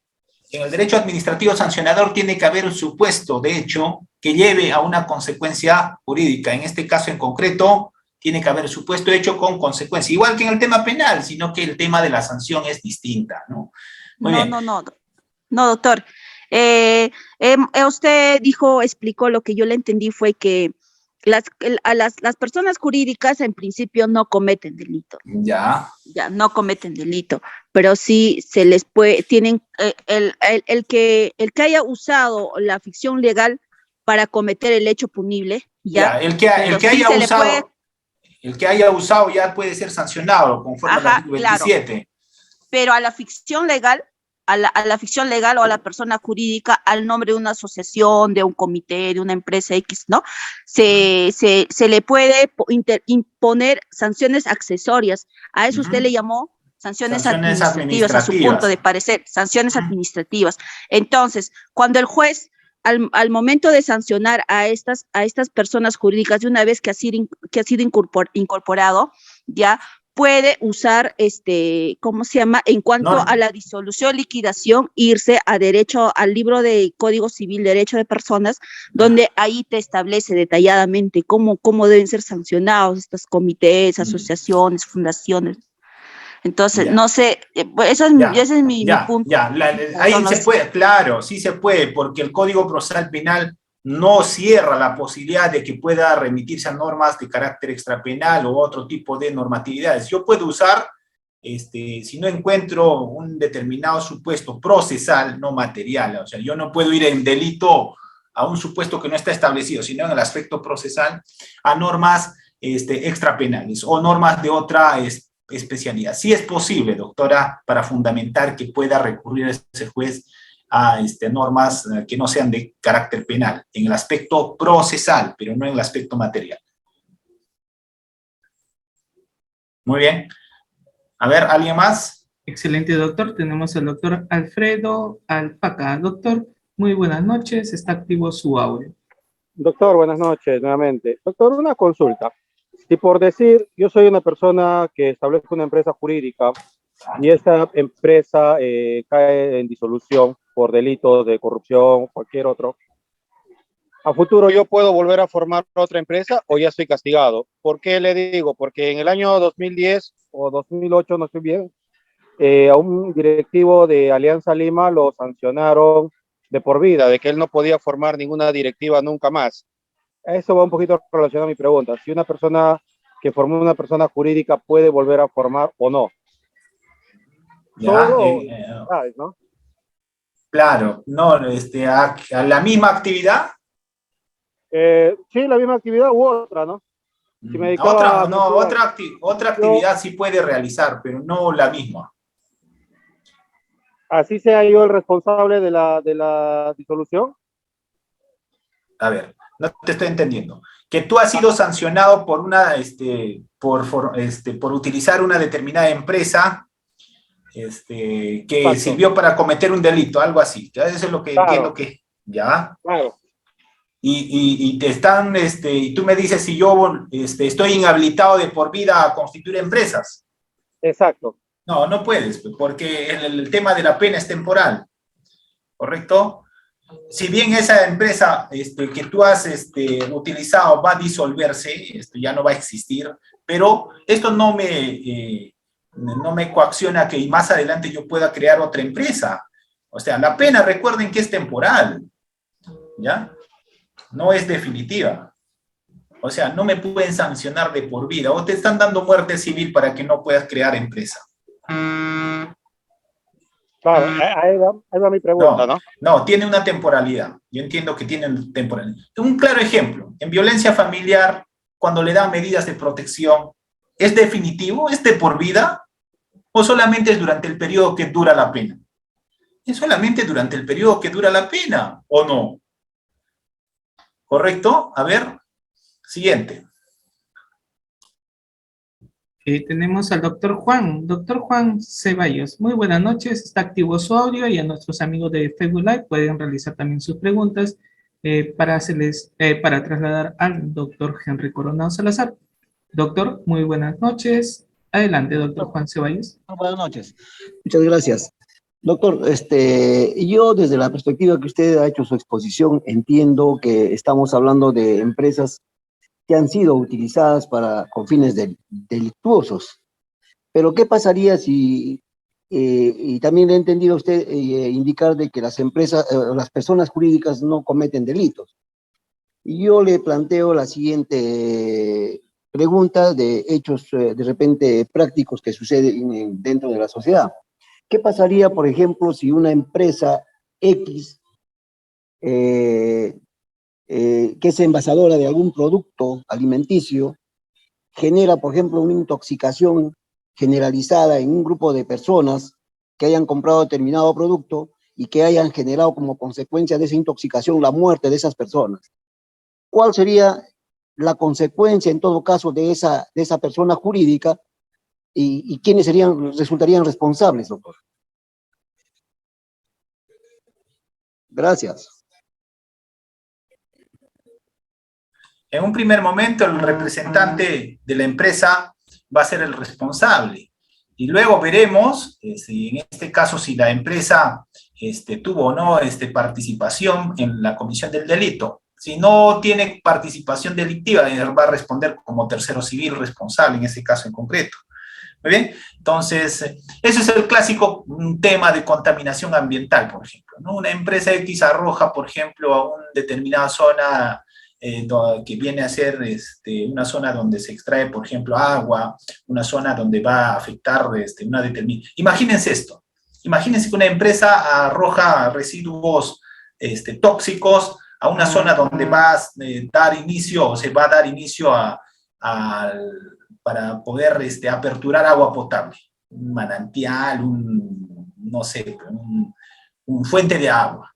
En el derecho administrativo sancionador tiene que haber un supuesto, de hecho, que lleve a una consecuencia jurídica. En este caso en concreto, tiene que haber supuesto hecho con consecuencia. Igual que en el tema penal, sino que el tema de la sanción es distinta, ¿no? Muy bien. No, doctor. Usted explicó, lo que yo le entendí fue que las personas jurídicas en principio no cometen delito. Ya, no cometen delito, pero sí se les puede, tienen, el que haya usado la ficción legal para cometer el hecho punible, el que haya usado ya puede ser sancionado conforme al artículo 27. Claro. Pero a la ficción legal, a la ficción legal o a la persona jurídica, al nombre de una asociación, de un comité, de una empresa X, ¿no? Se le puede imponer sanciones accesorias. A eso usted le llamó sanciones administrativas, a su punto de parecer, sanciones administrativas. Entonces, cuando el juez, al momento de sancionar a estas personas jurídicas, de una vez que ha sido incorporado, ya puede usar, ¿cómo se llama? En cuanto a la disolución, liquidación, irse al libro de Código Civil, Derecho de Personas, donde ahí te establece detalladamente cómo deben ser sancionados estos comités, asociaciones, fundaciones. Entonces, no sé, ese es mi punto. Ahí se puede, claro, sí se puede, porque el Código Procesal Penal no cierra la posibilidad de que pueda remitirse a normas de carácter extrapenal o otro tipo de normatividades. Yo puedo usar, si no encuentro un determinado supuesto procesal, no material, o sea, yo no puedo ir en delito a un supuesto que no está establecido, sino en el aspecto procesal, a normas extrapenales o normas de otra especialidad. Sí es posible, doctora, para fundamentar que pueda recurrir a ese juez a normas que no sean de carácter penal, en el aspecto procesal, pero no en el aspecto material. Muy bien. A ver, ¿alguien más? Excelente, doctor. Tenemos al doctor Alfredo Alpaca. Doctor, muy buenas noches. Está activo su audio. Doctor, buenas noches nuevamente. Doctor, una consulta. Si por decir, yo soy una persona que establezco una empresa jurídica y esta empresa cae en disolución por delitos de corrupción, cualquier otro, ¿a futuro yo puedo volver a formar otra empresa o ya estoy castigado? ¿Por qué le digo? Porque en el año 2010 o 2008, no estoy bien, a un directivo de Alianza Lima lo sancionaron de por vida, de que él no podía formar ninguna directiva nunca más. Eso va un poquito relacionado a mi pregunta. Si una persona que formó una persona jurídica puede volver a formar o no. Ya, Solo, ¿sabes, no? claro, no, a la misma actividad. Sí, la misma actividad u otra, ¿no? Si me dedicaba Otra, a no, mentir, otra actividad sí puede realizar, pero no la misma. así sea yo el responsable de la disolución. A ver, no te estoy entendiendo. Que tú has sido sancionado por por utilizar una determinada empresa, que Exacto. sirvió para cometer un delito, algo así. ¿Ya? Eso es lo que entiendo que, ¿ya? Claro. Y te están, y tú me dices si yo estoy inhabilitado de por vida a constituir empresas. Exacto. No, no puedes, porque el tema de la pena es temporal, ¿correcto? Si bien esa empresa que tú has utilizado va a disolverse, ya no va a existir, pero esto no me coacciona que más adelante yo pueda crear otra empresa. O sea, la pena, recuerden que es temporal, ¿ya? No es definitiva. O sea, no me pueden sancionar de por vida, o te están dando muerte civil para que no puedas crear empresa. Claro, ahí va mi pregunta, ¿no? No, tiene una temporalidad. Yo entiendo que tiene una temporalidad. Un claro ejemplo, en violencia familiar, cuando le dan medidas de protección, ¿es definitivo? ¿Es de por vida? ¿O solamente es durante el periodo que dura la pena? Es solamente durante el periodo que dura la pena, ¿o no? ¿Correcto? A ver, siguiente. Tenemos al doctor Juan Ceballos. Muy buenas noches, está activo su audio y a nuestros amigos de Facebook Live pueden realizar también sus preguntas para trasladar al doctor Henry Coronado Salazar. Doctor, muy buenas noches. Adelante, doctor Juan Ceballos. Buenas noches. Muchas gracias. Doctor, yo desde la perspectiva que usted ha hecho su exposición, entiendo que estamos hablando de empresas que han sido utilizadas con fines delictuosos. Pero ¿qué pasaría si, y también le he entendido a usted indicar de que las personas jurídicas no cometen delitos? Y yo le planteo la siguiente pregunta de hechos de repente prácticos que suceden dentro de la sociedad. ¿Qué pasaría, por ejemplo, si una empresa X que es envasadora de algún producto alimenticio, genera, por ejemplo, una intoxicación generalizada en un grupo de personas que hayan comprado determinado producto y que hayan generado como consecuencia de esa intoxicación la muerte de esas personas? ¿Cuál sería la consecuencia, en todo caso, de esa persona jurídica y quiénes resultarían responsables, doctor? Gracias. En un primer momento, el representante de la empresa va a ser el responsable. Y luego veremos, en este caso, si la empresa tuvo o no participación en la comisión del delito. Si no tiene participación delictiva, va a responder como tercero civil responsable en ese caso en concreto. Muy bien, entonces, ese es el clásico tema de contaminación ambiental, por ejemplo, ¿no? Una empresa X arroja, por ejemplo, a una determinada zona que viene a ser una zona donde se extrae, por ejemplo, agua, una zona donde va a afectar una determinada... Imagínense esto, imagínense que una empresa arroja residuos tóxicos a una zona donde va a dar inicio, o se va a dar inicio para poder aperturar agua potable, un manantial, no sé, un fuente de agua,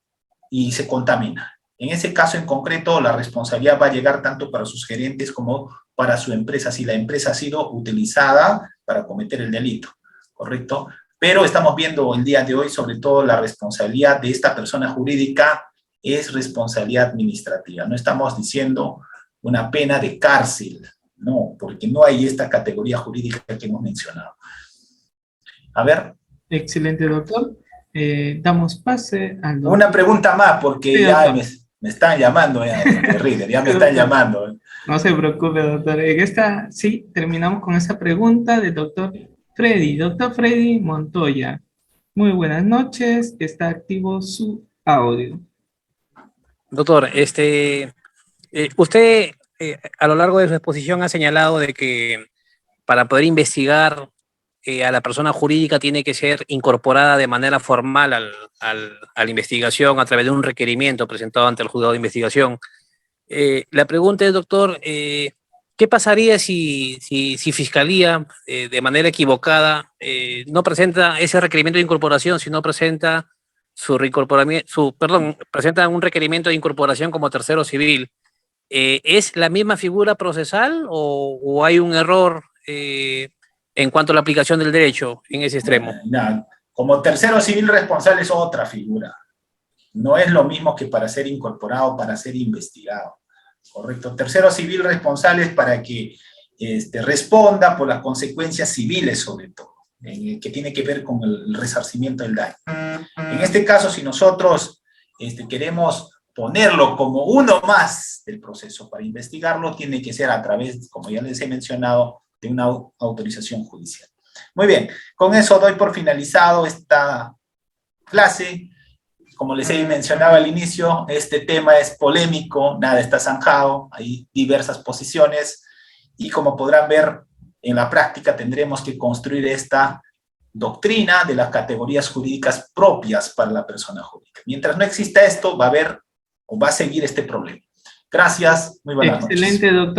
y se contamina. En ese caso en concreto, la responsabilidad va a llegar tanto para sus gerentes como para su empresa, si la empresa ha sido utilizada para cometer el delito, ¿correcto? Pero estamos viendo el día de hoy, sobre todo, la responsabilidad de esta persona jurídica es responsabilidad administrativa. No estamos diciendo una pena de cárcel, no, porque no hay esta categoría jurídica que hemos mencionado. A ver. Excelente, doctor. Damos pase al doctor. Una pregunta más, porque sí, ya me están llamando, Reader, ya me están llamando. No se preocupe, doctor. Sí, terminamos con esa pregunta del doctor Freddy. Doctor Freddy Montoya. Muy buenas noches. Está activo su audio. Doctor, Usted, a lo largo de su exposición, ha señalado de que para poder investigar a la persona jurídica tiene que ser incorporada de manera formal a la investigación a través de un requerimiento presentado ante el juzgado de investigación. La pregunta es, doctor, ¿qué pasaría si Fiscalía, de manera equivocada, no presenta ese requerimiento de incorporación, sino presenta presenta un requerimiento de incorporación como tercero civil? ¿Es la misma figura procesal o hay un error en cuanto a la aplicación del derecho en ese extremo? Como tercero civil responsable es otra figura. No es lo mismo que para ser incorporado, para ser investigado. Correcto. Tercero civil responsable es para que responda por las consecuencias civiles, sobre todo, que tiene que ver con el resarcimiento del daño. En este caso, si nosotros queremos ponerlo como uno más del proceso para investigarlo, tiene que ser a través, como ya les he mencionado, de una autorización judicial. Muy bien, con eso doy por finalizado esta clase. Como les he mencionado al inicio, este tema es polémico, nada está zanjado, hay diversas posiciones, y como podrán ver, en la práctica tendremos que construir esta doctrina de las categorías jurídicas propias para la persona jurídica. Mientras no exista esto, va a haber o va a seguir este problema. Gracias, muy buenas noches. Excelente, doctor.